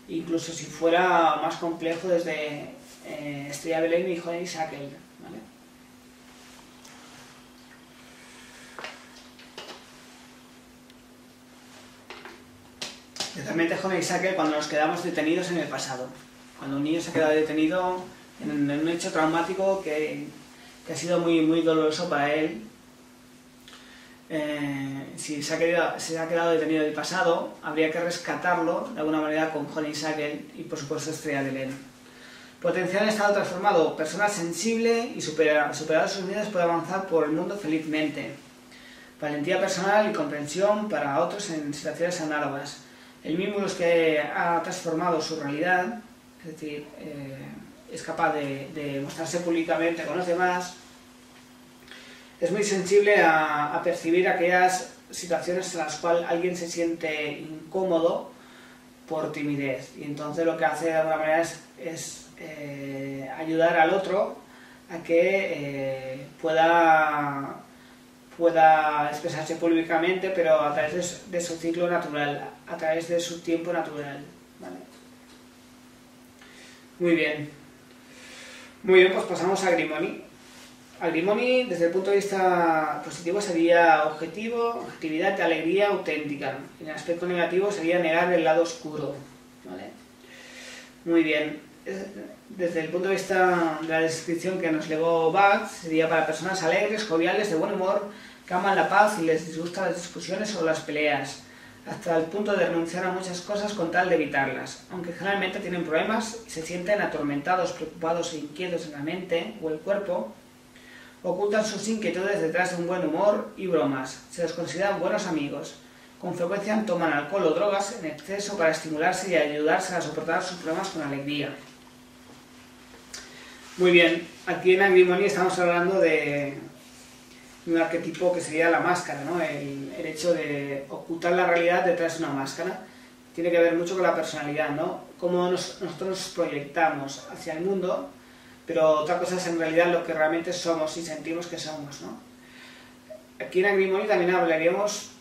incluso si fuera más complejo desde Estrella de Belén y Honeysuckle, ¿vale? Especialmente Honeysuckle cuando nos quedamos detenidos en el pasado. Cuando un niño se queda detenido en un hecho traumático que ha sido muy doloroso para él. Si se ha quedado detenido en el pasado, habría que rescatarlo de alguna manera con Honeysuckle y, por supuesto, Estrella de Belén. Potencial en estado transformado. Persona sensible y superar sus miedos puede avanzar por el mundo felizmente. Valentía personal y comprensión para otros en situaciones análogas. El Mimulus que ha transformado su realidad, es decir, es capaz de mostrarse públicamente con los demás, es muy sensible a percibir aquellas situaciones en las cuales alguien se siente incómodo por timidez, y entonces lo que hace de alguna manera es ayudar al otro a que pueda expresarse públicamente, pero a través de su ciclo natural, a través de su tiempo natural, ¿vale? Muy bien, pues pasamos a Grimoni. Grimoni, desde el punto de vista positivo, sería objetividad, alegría auténtica. En el aspecto negativo sería negar el lado oscuro, ¿vale? Muy bien. Desde el punto de vista de la descripción que nos legó Bach, sería para personas alegres, joviales, de buen humor, que aman la paz y les disgustan las discusiones o las peleas, hasta el punto de renunciar a muchas cosas con tal de evitarlas, aunque generalmente tienen problemas y se sienten atormentados, preocupados e inquietos en la mente o el cuerpo. Ocultan sus inquietudes detrás de un buen humor y bromas. Se los consideran buenos amigos. Con frecuencia toman alcohol o drogas en exceso para estimularse y ayudarse a soportar sus problemas con alegría. Muy bien, aquí en Agrimony estamos hablando de un arquetipo que sería la máscara, ¿no? El hecho de ocultar la realidad detrás de una máscara. Tiene que ver mucho con la personalidad, ¿no? Cómo nosotros nos proyectamos hacia el mundo, pero otra cosa es en realidad lo que realmente somos y sentimos que somos, ¿no? Aquí en Agrimony también hablaríamos,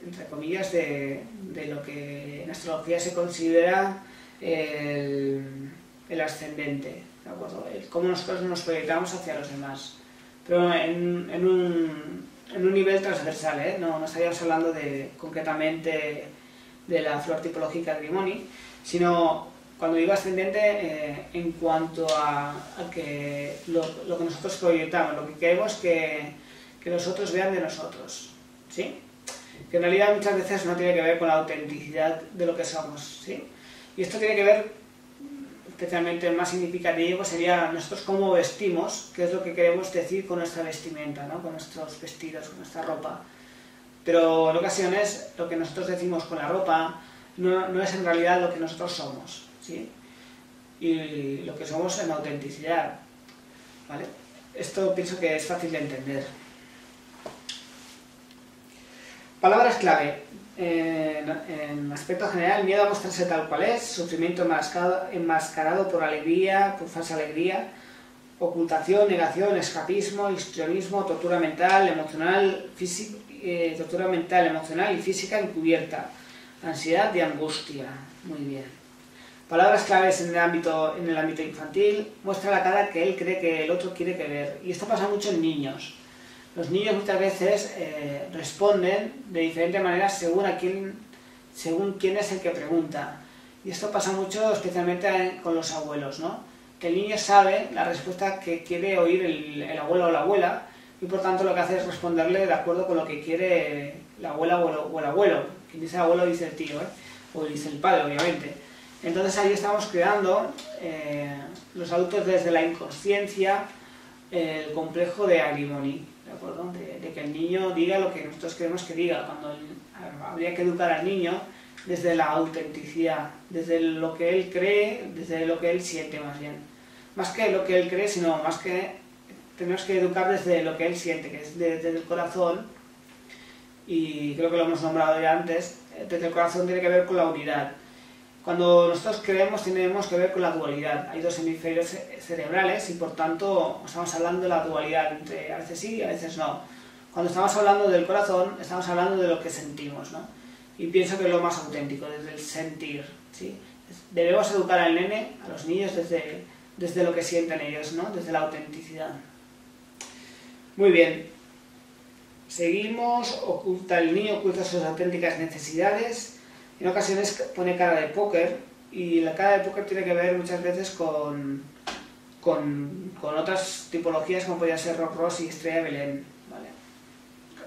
entre comillas, de lo que en astrología se considera el ascendente, ¿de acuerdo? Cómo nosotros nos proyectamos hacia los demás, pero en un nivel transversal, ¿eh? No estaríamos hablando concretamente de la flor tipológica Agrimony, sino cuando digo ascendente en cuanto a que lo que nosotros proyectamos, lo que queremos que los otros vean de nosotros, ¿sí? Que en realidad muchas veces no tiene que ver con la autenticidad de lo que somos, ¿sí? Y esto tiene que ver, especialmente el más significativo, sería nosotros cómo vestimos, qué es lo que queremos decir con nuestra vestimenta, ¿no? Con nuestros vestidos, con nuestra ropa. Pero en ocasiones lo que nosotros decimos con la ropa no es en realidad lo que nosotros somos, ¿sí? Y lo que somos en autenticidad, ¿vale? Esto pienso que es fácil de entender. Palabras clave. En aspecto general, miedo a mostrarse tal cual es, sufrimiento enmascarado por alegría, por falsa alegría, ocultación, negación, escapismo, histrionismo, tortura mental, emocional, emocional y física encubierta, ansiedad y angustia. Muy bien. Palabras claves en el ámbito infantil: muestra la cara que él cree que el otro quiere que ver. Y esto pasa mucho en niños. Los niños muchas veces responden de diferente manera según quién es el que pregunta. Y esto pasa mucho especialmente con los abuelos, ¿no? Que el niño sabe la respuesta que quiere oír el abuelo o la abuela, y por tanto lo que hace es responderle de acuerdo con lo que quiere la abuela o el abuelo. Quien dice el abuelo dice el tío, ¿eh? O dice el padre, obviamente. Entonces ahí estamos creando, los adultos desde la inconsciencia, el complejo de Agrimony, ¿de acuerdo? De que el niño diga lo que nosotros queremos que diga, cuando habría que educar al niño desde la autenticidad, desde lo que él cree, desde lo que él siente más bien. Más que lo que él cree, sino más que tenemos que educar desde lo que él siente, que es desde el corazón, y creo que lo hemos nombrado ya antes. Desde el corazón tiene que ver con la unidad. Cuando nosotros creemos, tenemos que ver con la dualidad. Hay dos hemisferios cerebrales y por tanto estamos hablando de la dualidad entre a veces sí y a veces no. Cuando estamos hablando del corazón, estamos hablando de lo que sentimos, ¿no? Y pienso que es lo más auténtico, desde el sentir, ¿sí? Debemos educar al nene, a los niños, desde lo que sienten ellos, ¿no? Desde la autenticidad. Muy bien. Seguimos. El niño oculta sus auténticas necesidades. En ocasiones pone cara de póker, y la cara de póker tiene que ver muchas veces con otras tipologías como podría ser Rock Ross y Estrella Belén, ¿vale?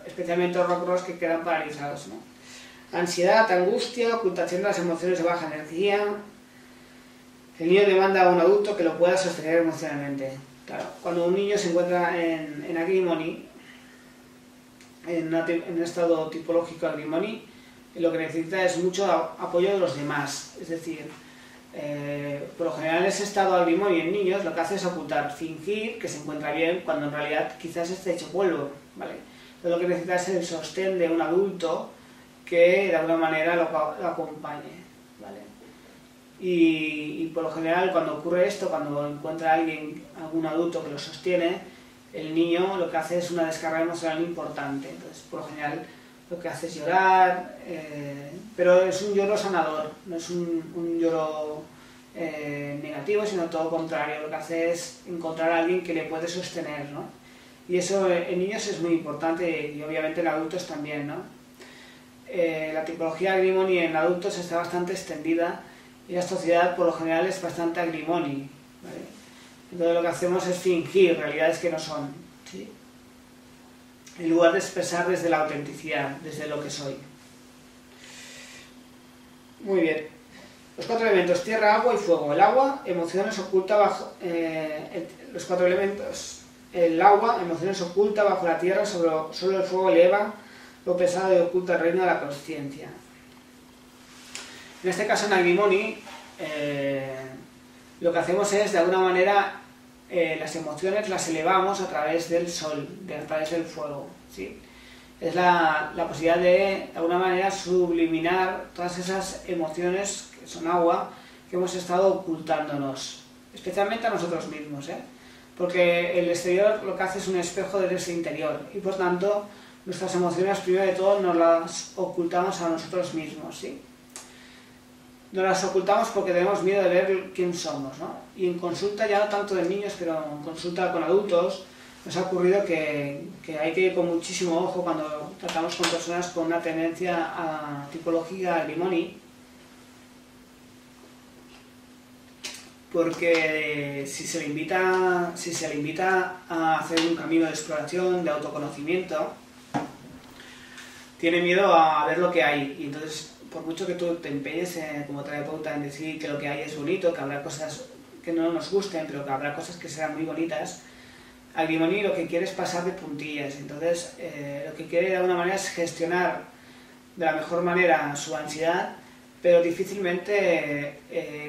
Especialmente Rock Ross, que quedan paralizados, ¿no? Ansiedad, angustia, ocultación de las emociones de baja energía. El niño demanda a un adulto que lo pueda sostener emocionalmente. Claro, cuando un niño se encuentra en Agrimony, en un estado tipológico Agrimony, lo que necesita es mucho apoyo de los demás. Es decir, por lo general ese estado Agrimony en niños lo que hace es ocultar, fingir que se encuentra bien cuando en realidad quizás esté hecho polvo, ¿vale? Entonces lo que necesita es el sostén de un adulto que de alguna manera lo acompañe, ¿vale? Y por lo general cuando ocurre esto, cuando encuentra algún adulto que lo sostiene, el niño lo que hace es una descarga emocional importante. Entonces por lo general lo que hace es llorar, pero es un lloro sanador, no es un lloro negativo, sino todo lo contrario. Lo que hace es encontrar a alguien que le puede sostener, ¿no? Y eso en niños es muy importante, y obviamente en adultos también, ¿no? La tipología Agrimony en adultos está bastante extendida, y la sociedad por lo general es bastante Agrimony, ¿vale? Entonces lo que hacemos es fingir realidades que no son, ¿sí? En lugar de expresar desde la autenticidad, desde lo que soy. Muy bien. Los 4 elementos: tierra, agua y fuego. El agua, emociones oculta bajo... los 4 elementos el agua, emociones ocultas bajo la tierra, solo el fuego eleva lo pesado y oculta el reino de la consciencia. En este caso en Agrimony, lo que hacemos es, de alguna manera, las emociones las elevamos a través del sol, a través del fuego, ¿sí? Es la posibilidad de alguna manera, subliminar todas esas emociones, que son agua, que hemos estado ocultándonos, especialmente a nosotros mismos, porque el exterior lo que hace es un espejo de ese interior, y por tanto, nuestras emociones, primero de todo, nos las ocultamos a nosotros mismos, ¿sí? Nos las ocultamos porque tenemos miedo de ver quién somos, ¿no? Y en consulta, ya no tanto de niños, pero en consulta con adultos, nos ha ocurrido que hay que ir con muchísimo ojo cuando tratamos con personas con una tendencia a tipología Agrimony, porque si se le invita a hacer un camino de exploración, de autoconocimiento, tiene miedo a ver lo que hay, y entonces, por mucho que tú te empeñes como terapeuta en decir que lo que hay es bonito, que habrá cosas que no nos gusten, pero que habrá cosas que serán muy bonitas, Agrimony lo que quiere es pasar de puntillas. Entonces, lo que quiere de alguna manera es gestionar de la mejor manera su ansiedad, pero difícilmente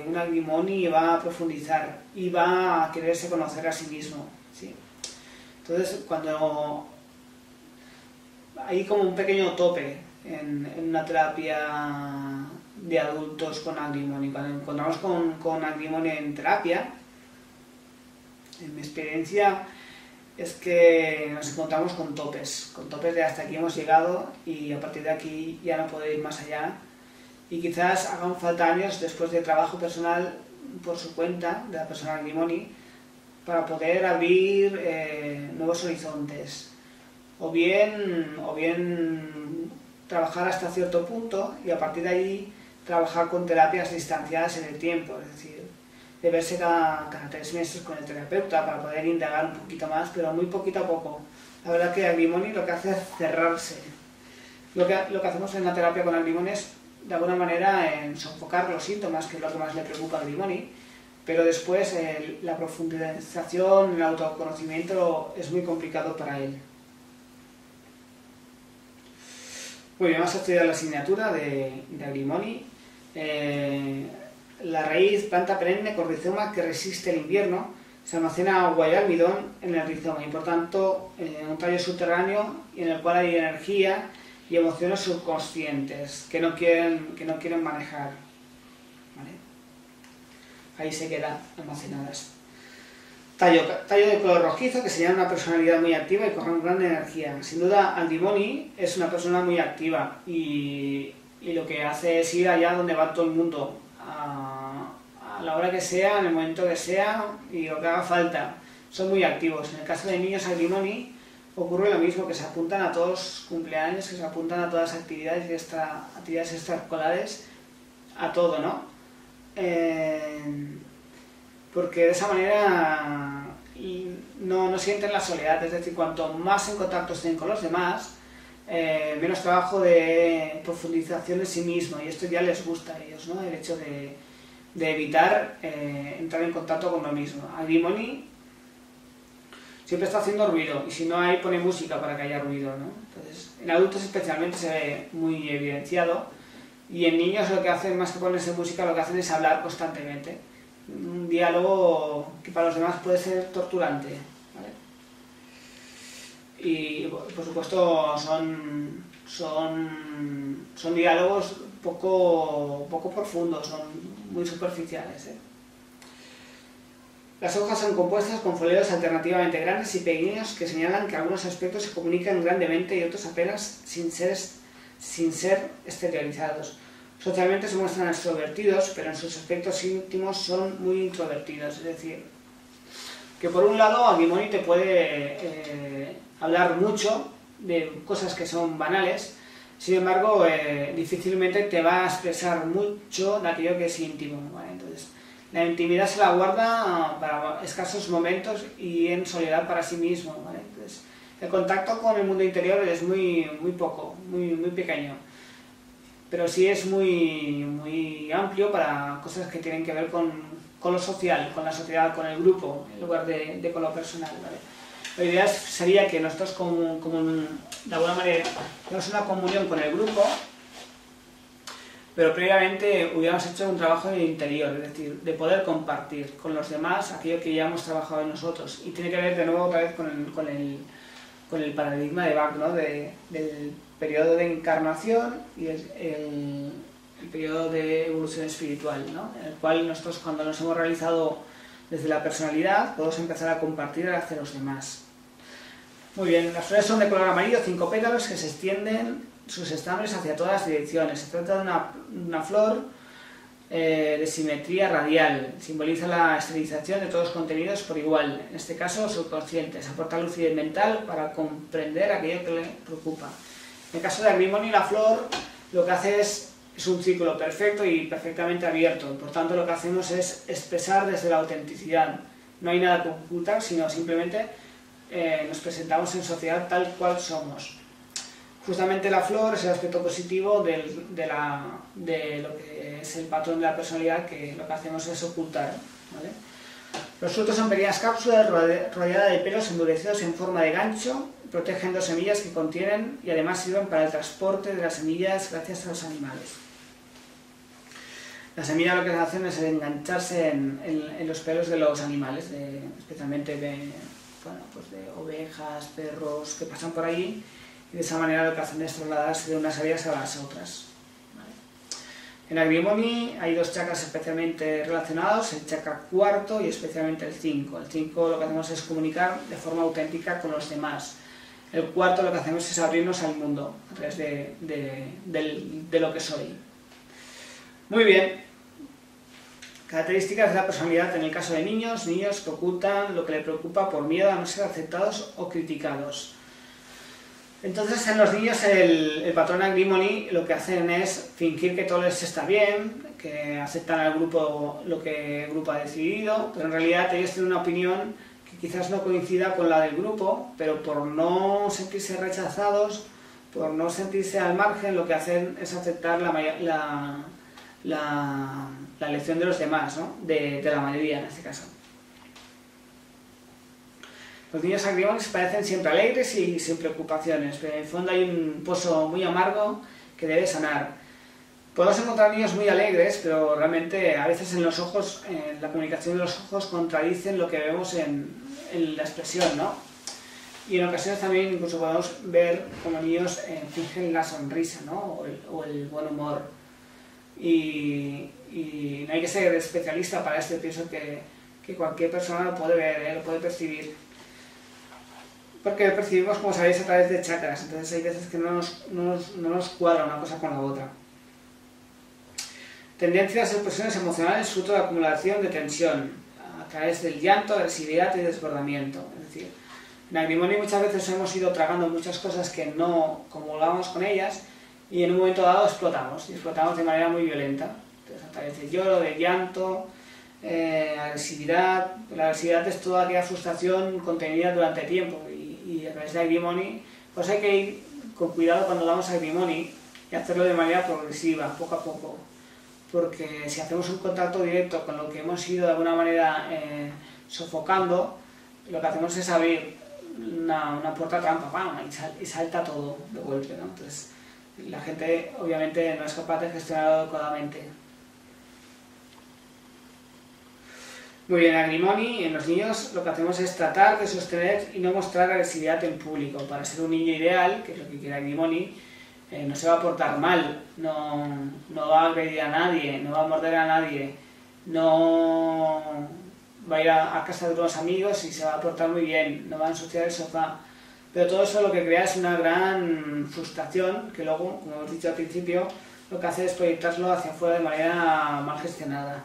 un Agrimony va a profundizar y va a quererse conocer a sí mismo, ¿sí? Entonces, cuando hay como un pequeño tope en una terapia de adultos con Agrimony, cuando nos encontramos con Agrimony en terapia, en mi experiencia es que nos encontramos con topes de hasta aquí hemos llegado y a partir de aquí ya no puedo ir más allá, y quizás hagan falta años después de trabajo personal por su cuenta de la persona Agrimony para poder abrir nuevos horizontes, o bien trabajar hasta cierto punto y a partir de ahí trabajar con terapias distanciadas en el tiempo, es decir, de verse cada 3 meses con el terapeuta para poder indagar un poquito más, pero muy poquito a poco. La verdad que Agrimony lo que hace es cerrarse. Lo que hacemos en la terapia con Agrimony es, de alguna manera, en sofocar los síntomas, que es lo que más le preocupa a Agrimony, pero después la profundización, el autoconocimiento es muy complicado para él. Muy bien, vamos a estudiar la asignatura de Agrimony. La raíz, planta perenne con rizoma que resiste el invierno, se almacena agua y almidón en el rizoma y por tanto un tallo subterráneo y en el cual hay energía y emociones subconscientes que no quieren manejar, ¿vale? Ahí se quedan almacenadas. Tallo de color rojizo que señala una personalidad muy activa y con gran energía. Sin duda, Agrimony es una persona muy activa y lo que hace es ir allá donde va todo el mundo, a la hora que sea, en el momento que sea y lo que haga falta. Son muy activos. En el caso de niños Agrimony ocurre lo mismo, que se apuntan a todos los cumpleaños, que se apuntan a todas las actividades extraescolares, a todo, ¿no? Porque de esa manera no sienten la soledad, es decir, cuanto más en contacto estén con los demás, menos trabajo de profundización en sí mismo, y esto ya les gusta a ellos, ¿no? El hecho de evitar entrar en contacto con lo mismo. Agrimony siempre está haciendo ruido, y si no hay, pone música para que haya ruido, ¿no? Entonces, en adultos especialmente se ve muy evidenciado, y en niños lo que hacen, más que ponerse música, lo que hacen es hablar constantemente. Un diálogo que para los demás puede ser torturante, ¿vale? Y por supuesto son diálogos poco profundos, son muy superficiales, Las hojas son compuestas con foliolos alternativamente grandes y pequeños que señalan que algunos aspectos se comunican grandemente y otros apenas sin ser exteriorizados. Socialmente se muestran extrovertidos, pero en sus aspectos íntimos son muy introvertidos. Es decir, que por un lado Agrimony te puede hablar mucho de cosas que son banales, sin embargo difícilmente te va a expresar mucho de aquello que es íntimo, ¿vale? Entonces, la intimidad se la guarda para escasos momentos y en soledad para sí mismo, ¿vale? Entonces, el contacto con el mundo interior es muy poco, muy pequeño. Pero sí es muy amplio para cosas que tienen que ver con lo social, con la sociedad, con el grupo, en lugar de con lo personal, ¿vale? lo ideal sería que nosotros de alguna manera tenemos una comunión con el grupo, pero previamente hubiéramos hecho un trabajo en el interior, es decir, de poder compartir con los demás aquello que ya hemos trabajado en nosotros. Y tiene que ver de nuevo otra vez con el paradigma de Bach, ¿no? Del periodo de encarnación y el periodo de evolución espiritual, ¿no? En el cual nosotros, cuando nos hemos realizado desde la personalidad, podemos empezar a compartir hacia los demás. Muy bien, las flores son de color amarillo, 5 pétalos que se extienden sus estambres hacia todas las direcciones. Se trata de una flor de simetría radial. Simboliza la esterilización de todos los contenidos por igual, en este caso subconscientes. Aporta lucidez mental para comprender aquello que le preocupa. En el caso de Agrimony, la flor lo que hace es un círculo perfecto y perfectamente abierto. Por tanto, lo que hacemos es expresar desde la autenticidad. No hay nada que ocultar, sino simplemente nos presentamos en sociedad tal cual somos. Justamente la flor es el aspecto positivo de lo que es el patrón de la personalidad, que lo que hacemos es ocultar, ¿vale? Los frutos son pequeñas cápsulas rodeadas de pelos endurecidos en forma de gancho, protegen 2 semillas que contienen y además sirven para el transporte de las semillas gracias a los animales. Las semillas lo que hacen es engancharse en los pelos de los animales, especialmente de ovejas, perros que pasan por ahí, y de esa manera lo que hacen es trasladarse de unas áreas a las otras. ¿Vale? En Agrimony hay 2 chakras especialmente relacionados, el chakra cuarto y especialmente el 5. El 5 lo que hacemos es comunicar de forma auténtica con los demás. El cuarto lo que hacemos es abrirnos al mundo a través de lo que soy. Muy bien. Características de la personalidad en el caso de niños que ocultan lo que le preocupa por miedo a no ser aceptados o criticados. Entonces, en los niños el patrón Agrimony lo que hacen es fingir que todo les está bien, que aceptan al grupo lo que el grupo ha decidido, pero en realidad ellos tienen una opinión que quizás no coincida con la del grupo, pero por no sentirse rechazados, por no sentirse al margen, lo que hacen es aceptar la elección de los demás, ¿no? de la mayoría en este caso. Los niños Agrimonies parecen siempre alegres y sin preocupaciones, pero en el fondo hay un pozo muy amargo que debe sanar. Podemos encontrar niños muy alegres, pero realmente a veces en los ojos, la comunicación de los ojos contradicen lo que vemos en la expresión, ¿no? Y en ocasiones también incluso podemos ver como niños fingen la sonrisa, ¿no? o el buen humor. Y no hay que ser especialista para esto, pienso que cualquier persona lo puede ver, lo puede percibir. Porque percibimos, como sabéis, a través de chakras, entonces hay veces que no nos cuadra una cosa con la otra. Tendencias a expresiones emocionales fruto de acumulación de tensión, a través del llanto, agresividad y desbordamiento. Es decir, en Agrimony muchas veces hemos ido tragando muchas cosas que no comulgamos con ellas y en un momento dado explotamos, y explotamos de manera muy violenta. Entonces, a través de lloro, de llanto, agresividad. La agresividad es toda aquella frustración contenida durante tiempo y a través de Agrimony pues hay que ir con cuidado cuando damos Agrimony y hacerlo de manera progresiva, poco a poco, porque si hacemos un contacto directo con lo que hemos ido de alguna manera sofocando, lo que hacemos es abrir una puerta trampa, ¡pam! Y salta todo de golpe, ¿no? Entonces la gente obviamente no es capaz de gestionarlo adecuadamente. Muy bien, Agrimony, en los niños lo que hacemos es tratar de sostener y no mostrar agresividad en público. Para ser un niño ideal, que es lo que quiere Agrimony, no se va a portar mal, no va a agredir a nadie, no va a morder a nadie, no va a ir a casa de unos amigos y se va a portar muy bien, no va a ensuciar el sofá. Pero todo eso lo que crea es una gran frustración que luego, como hemos dicho al principio, lo que hace es proyectarlo hacia afuera de manera mal gestionada.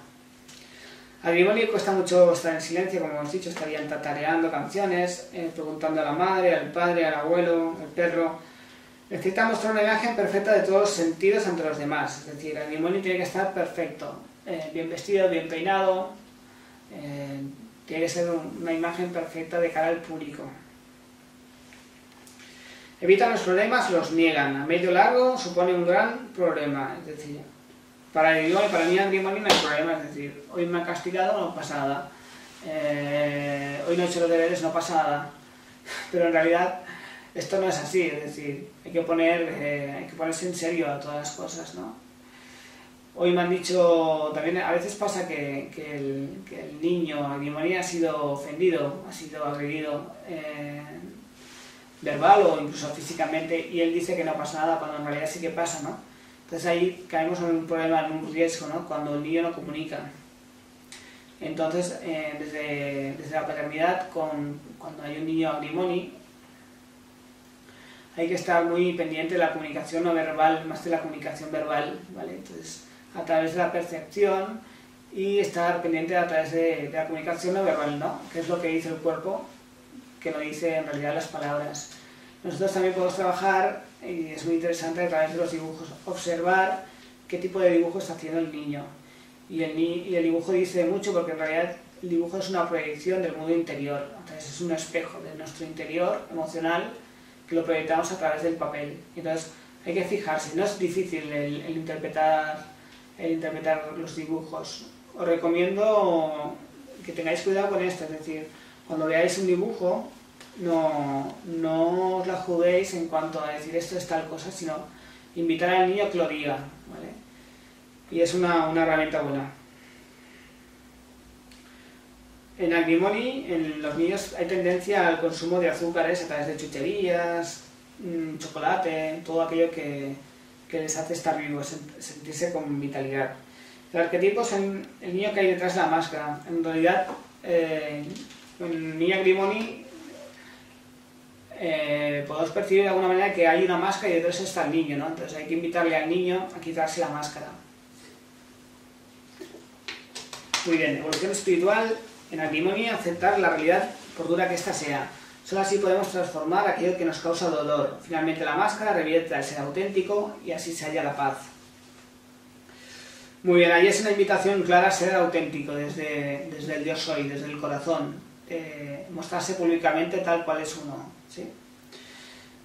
A Agrimony cuesta mucho estar en silencio, como hemos dicho, estarían tatareando canciones, preguntando a la madre, al padre, al abuelo, al perro. Necesita mostrar una imagen perfecta de todos los sentidos ante los demás, es decir, Agrimony tiene que estar perfecto, bien vestido, bien peinado, tiene que ser una imagen perfecta de cara al público. Evitan los problemas, los niegan, a medio largo supone un gran problema, es decir, para mí Agrimony no hay problema, es decir, hoy me ha castigado, no pasa nada, hoy no he hecho los deberes, no pasa nada. pero en realidad esto no es así, es decir, hay que ponerse en serio a todas las cosas, ¿no? Hoy me han dicho, también a veces pasa que el niño Agrimoni ha sido ofendido, ha sido agredido verbal o incluso físicamente, y él dice que no pasa nada cuando en realidad sí que pasa, ¿no? Entonces ahí caemos en un problema, en un riesgo, ¿no? Cuando el niño no comunica. Entonces, desde la paternidad, cuando hay un niño Agrimoni, hay que estar muy pendiente de la comunicación no verbal, más de la comunicación verbal, ¿vale? Entonces, a través de la percepción y estar pendiente a través de la comunicación no verbal, ¿no? Que es lo que dice el cuerpo, que no dice en realidad las palabras. Nosotros también podemos trabajar, y es muy interesante, a través de los dibujos, observar qué tipo de dibujo está haciendo el niño. Y el dibujo dice mucho, porque en realidad el dibujo es una proyección del mundo interior, entonces es un espejo de nuestro interior emocional que lo proyectamos a través del papel. Entonces hay que fijarse, no es difícil el interpretar los dibujos. Os recomiendo que tengáis cuidado con esto, es decir, cuando veáis un dibujo, no os la juguéis en cuanto a decir esto es tal cosa, sino invitar al niño a que lo diga, ¿vale? Y es una herramienta buena. En Agrimoni, en los niños hay tendencia al consumo de azúcares a través de chucherías, chocolate, todo aquello que les hace estar vivos, sentirse con vitalidad. El arquetipo es el niño que hay detrás de la máscara. En realidad, en el niño Agrimoni podemos percibir de alguna manera que hay una máscara y detrás está el niño, ¿no? Entonces hay que invitarle al niño a quitarse la máscara. Muy bien, evolución espiritual. En Agrimoni, aceptar la realidad por dura que ésta sea. Solo así podemos transformar aquello que nos causa dolor. Finalmente la máscara revierte al ser auténtico y así se halla la paz. Muy bien, ahí es una invitación clara a ser auténtico desde el yo soy, desde el corazón. Mostrarse públicamente tal cual es uno, ¿sí?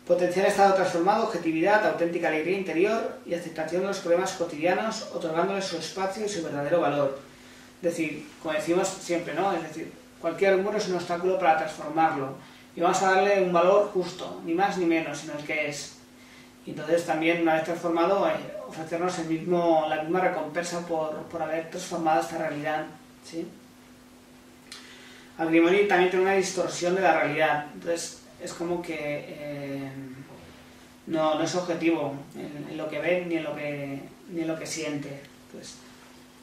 Potenciar estado transformado, objetividad, auténtica alegría interior y aceptación de los problemas cotidianos, otorgándoles su espacio y su verdadero valor. Es decir, como decimos siempre, ¿no? Es decir, cualquier muro es un obstáculo para transformarlo. Y vamos a darle un valor justo, ni más ni menos, sino el que es. Y entonces también, una vez transformado, ofrecernos la misma recompensa por haber transformado esta realidad, ¿sí? Agrimoni también tiene una distorsión de la realidad. Entonces, es como que no es objetivo en lo que ve ni en lo que siente. Entonces,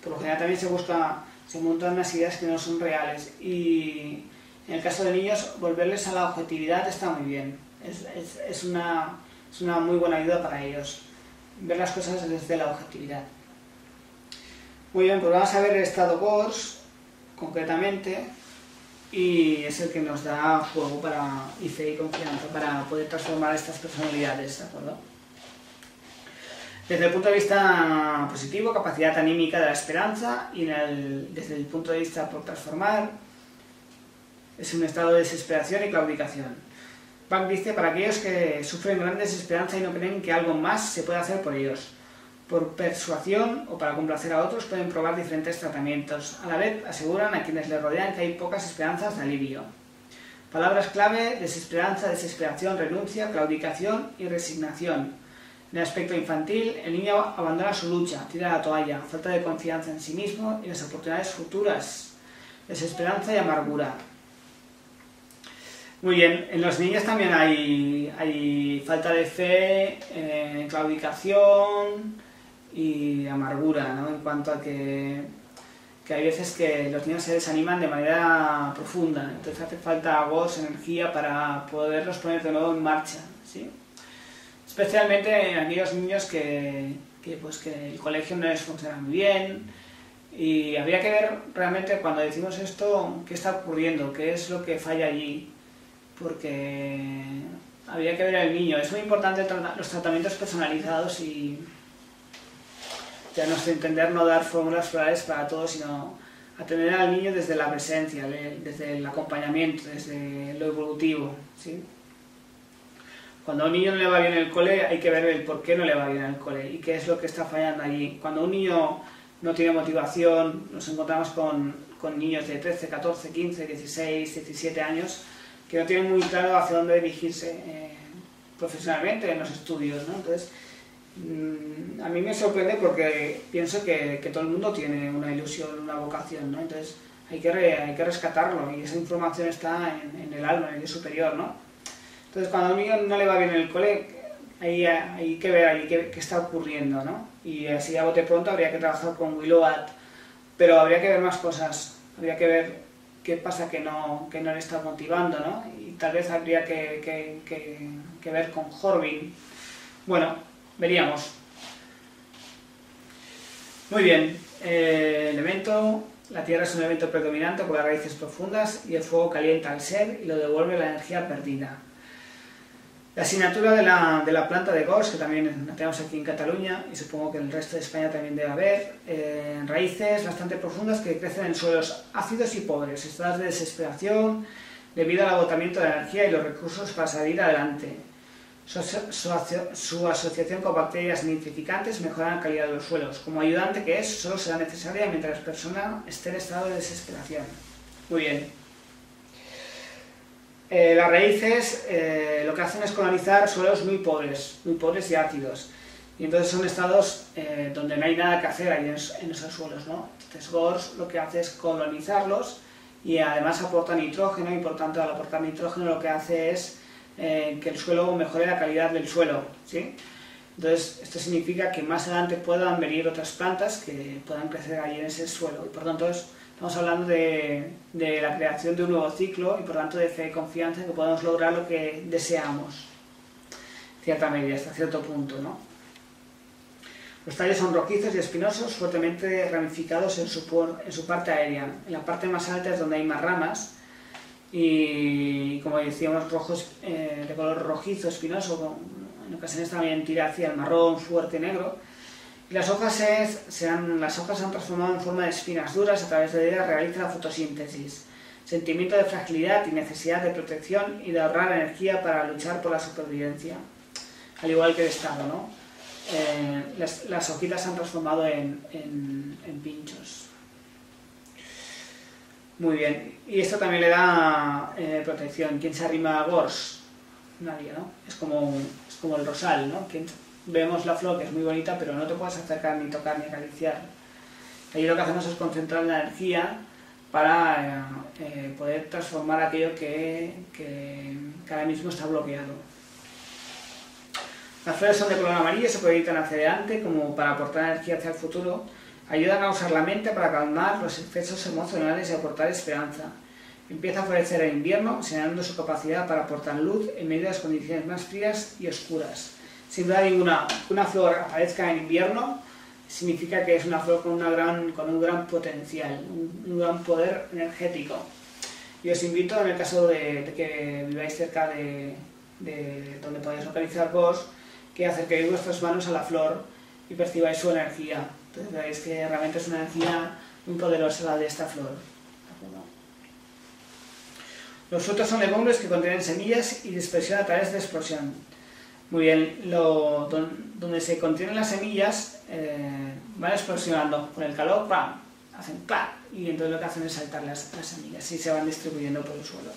por lo general también se montan unas ideas que no son reales, y en el caso de niños volverles a la objetividad está muy bien, es una muy buena ayuda para ellos, ver las cosas desde la objetividad. Muy bien, pues vamos a ver el estado Kors concretamente, y es el que nos da juego y fe y confianza para poder transformar estas personalidades, ¿de acuerdo? Desde el punto de vista positivo, capacidad anímica de la esperanza, y desde el punto de vista por transformar, es un estado de desesperación y claudicación. Bach dice, para aquellos que sufren gran desesperanza y no creen que algo más se puede hacer por ellos, por persuasión o para complacer a otros, pueden probar diferentes tratamientos. A la vez aseguran a quienes les rodean que hay pocas esperanzas de alivio. Palabras clave: desesperanza, desesperación, renuncia, claudicación y resignación. En el aspecto infantil, el niño abandona su lucha, tira la toalla, falta de confianza en sí mismo y las oportunidades futuras, desesperanza y amargura. Muy bien, en los niños también hay falta de fe, claudicación y amargura, ¿no? En cuanto a que hay veces que los niños se desaniman de manera profunda, entonces hace falta voz, energía para poderlos poner de nuevo en marcha, ¿sí? Especialmente en aquellos niños que el colegio no les funciona muy bien, y habría que ver realmente cuando decimos esto qué está ocurriendo, qué es lo que falla allí, porque habría que ver al niño. Es muy importante los tratamientos personalizados y, a nuestro entender, no dar fórmulas florales para todo, sino atender al niño desde la presencia, desde el acompañamiento, desde lo evolutivo, ¿sí? Cuando a un niño no le va bien el cole, hay que ver el por qué no le va bien el cole y qué es lo que está fallando allí. Cuando un niño no tiene motivación, nos encontramos con niños de 13, 14, 15, 16, 17 años que no tienen muy claro hacia dónde dirigirse profesionalmente en los estudios, ¿no? Entonces, a mí me sorprende porque pienso que todo el mundo tiene una ilusión, una vocación, ¿no? Entonces hay que rescatarlo, y esa información está en el alma, en el superior, ¿no? Entonces cuando a un niño no le va bien en el cole, hay que ver ahí qué está ocurriendo, ¿no? Y así a bote pronto habría que trabajar con Willow, pero habría que ver más cosas, habría que ver qué pasa que no le está motivando, ¿no? Y tal vez habría que ver con Horvin. Bueno, veríamos. Muy bien, elemento, la tierra es un elemento predominante por las raíces profundas y el fuego calienta al ser y lo devuelve la energía perdida. La asignatura de la planta de Gors, que también la tenemos aquí en Cataluña y supongo que en el resto de España también debe haber, raíces bastante profundas que crecen en suelos ácidos y pobres, estados de desesperación debido al agotamiento de la energía y los recursos para salir adelante. Su asociación con bacterias nitrificantes mejora la calidad de los suelos. Como ayudante que es, solo será necesaria mientras la persona esté en estado de desesperación. Muy bien. Las raíces lo que hacen es colonizar suelos muy pobres y ácidos. Y entonces son estados donde no hay nada que hacer ahí en esos suelos, ¿no? Entonces Gors lo que hace es colonizarlos y además aporta nitrógeno, y por tanto al aportar nitrógeno lo que hace es que el suelo mejore la calidad del suelo, ¿sí? Entonces esto significa que más adelante puedan venir otras plantas que puedan crecer ahí en ese suelo, y por tanto estamos hablando de la creación de un nuevo ciclo y por tanto de fe y confianza en que podemos lograr lo que deseamos, en cierta medida, hasta cierto punto, ¿no? Los tallos son rojizos y espinosos, fuertemente ramificados en su parte aérea. En la parte más alta es donde hay más ramas y, como decíamos, de color rojizo, espinoso, en ocasiones también tira hacia el marrón fuerte negro. Y las hojas se han transformado en forma de espinas duras, a través de ellas realiza la fotosíntesis. Sentimiento de fragilidad y necesidad de protección y de ahorrar energía para luchar por la supervivencia. Al igual que el estado, ¿no? Las hojitas se han transformado en pinchos. Muy bien. Y esto también le da protección. ¿Quién se arrima a Gors? Nadie, ¿no? Es como el rosal, ¿no? Vemos la flor, que es muy bonita, pero no te puedes acercar, ni tocar, ni acariciar. Ahí lo que hacemos es concentrar la energía para poder transformar aquello que ahora mismo está bloqueado. Las flores son de color amarillo, se proyectan hacia adelante como para aportar energía hacia el futuro. Ayudan a usar la mente para calmar los excesos emocionales y aportar esperanza. Empieza a florecer en invierno, señalando su capacidad para aportar luz en medio de las condiciones más frías y oscuras. Sin duda ninguna, que una flor aparezca en invierno significa que es una flor con un gran potencial, un gran poder energético. Y os invito, en el caso de que viváis cerca de donde podáis localizar Gors, que acerquéis vuestras manos a la flor y percibáis su energía. Entonces veréis que realmente es una energía muy poderosa la de esta flor. Los frutos son legumbres que contienen semillas y dispersión a través de explosión. Muy bien, donde se contienen las semillas van explosionando con el calor, ¡pam!, hacen ¡clac! Y entonces lo que hacen es saltar las semillas y se van distribuyendo por el suelo.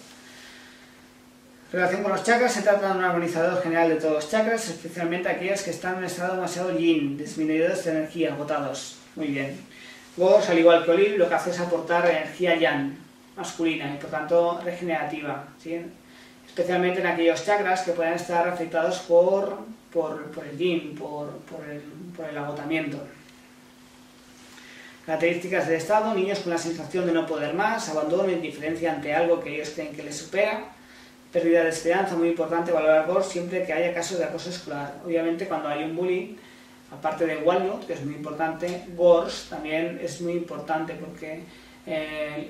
Relación con los chakras: se trata de un armonizador general de todos los chakras, especialmente aquellos que están en estado demasiado yin, disminuidos de energía, agotados. Muy bien. Gors, al igual que Olive, lo que hace es aportar energía yang, masculina y por tanto regenerativa, ¿sí? Especialmente en aquellos chakras que puedan estar afectados por el yin, por el agotamiento. Características del estado: niños con la sensación de no poder más, abandono, indiferencia ante algo que ellos creen que les supera, pérdida de esperanza. Muy importante valorar Gors siempre que haya casos de acoso escolar. Obviamente cuando hay un bullying, aparte de Walnut, que es muy importante, Gors también es muy importante porque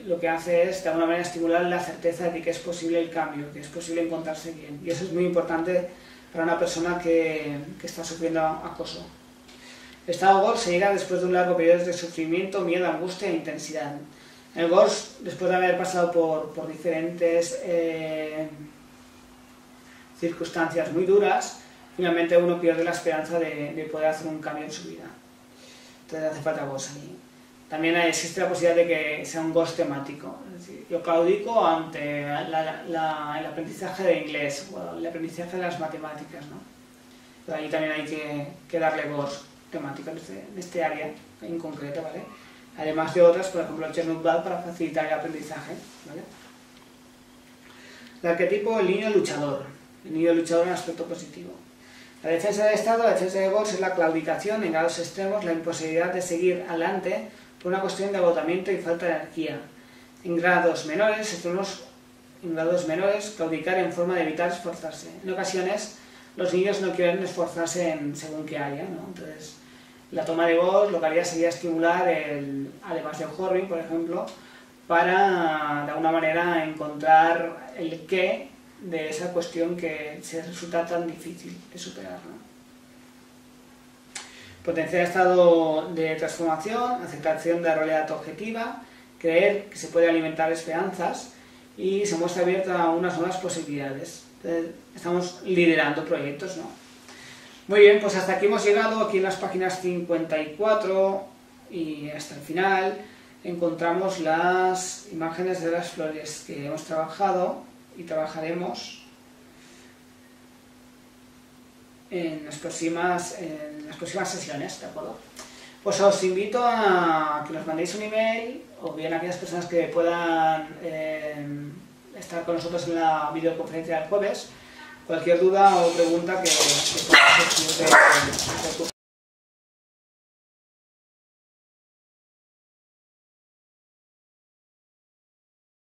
lo que hace es de alguna manera estimular la certeza de que es posible el cambio, que es posible encontrarse bien. Y eso es muy importante para una persona que está sufriendo acoso. El estado Gors se llega después de un largo periodo de sufrimiento, miedo, angustia e intensidad. El Gors, después de haber pasado por diferentes circunstancias muy duras, finalmente uno pierde la esperanza de poder hacer un cambio en su vida. Entonces hace falta Gors ahí. también existe la posibilidad de que sea un GOS temático. Es decir, yo claudico ante el aprendizaje de inglés o el aprendizaje de las matemáticas, ¿no? Pero ahí también hay que darle GOS temático en este área en concreto, ¿vale? Además de otras, por ejemplo, el Chernutbal para facilitar el aprendizaje, ¿vale? El arquetipo del niño luchador. El niño luchador en aspecto positivo. La defensa del Estado, la defensa de Vox es la claudicación en grados extremos, la imposibilidad de seguir adelante por una cuestión de agotamiento y falta de energía. En grados menores, claudicar en forma de evitar esforzarse. En ocasiones, los niños no quieren esforzarse en según qué área, ¿no? Entonces, la toma de voz lo que haría sería estimular, además del Horving, por ejemplo, para de alguna manera encontrar el qué de esa cuestión que se resulta tan difícil de superar, ¿no? Potenciar el estado de transformación, aceptación de la realidad objetiva, creer que se puede alimentar esperanzas y se muestra abierta a unas nuevas posibilidades. Entonces, estamos liderando proyectos, ¿no? Muy bien, pues hasta aquí hemos llegado, aquí en las páginas 54 y hasta el final encontramos las imágenes de las flores que hemos trabajado y trabajaremos en las próximas sesiones, ¿de acuerdo? Pues os invito a que nos mandéis un email, o bien a aquellas personas que puedan estar con nosotros en la videoconferencia del jueves, cualquier duda o pregunta que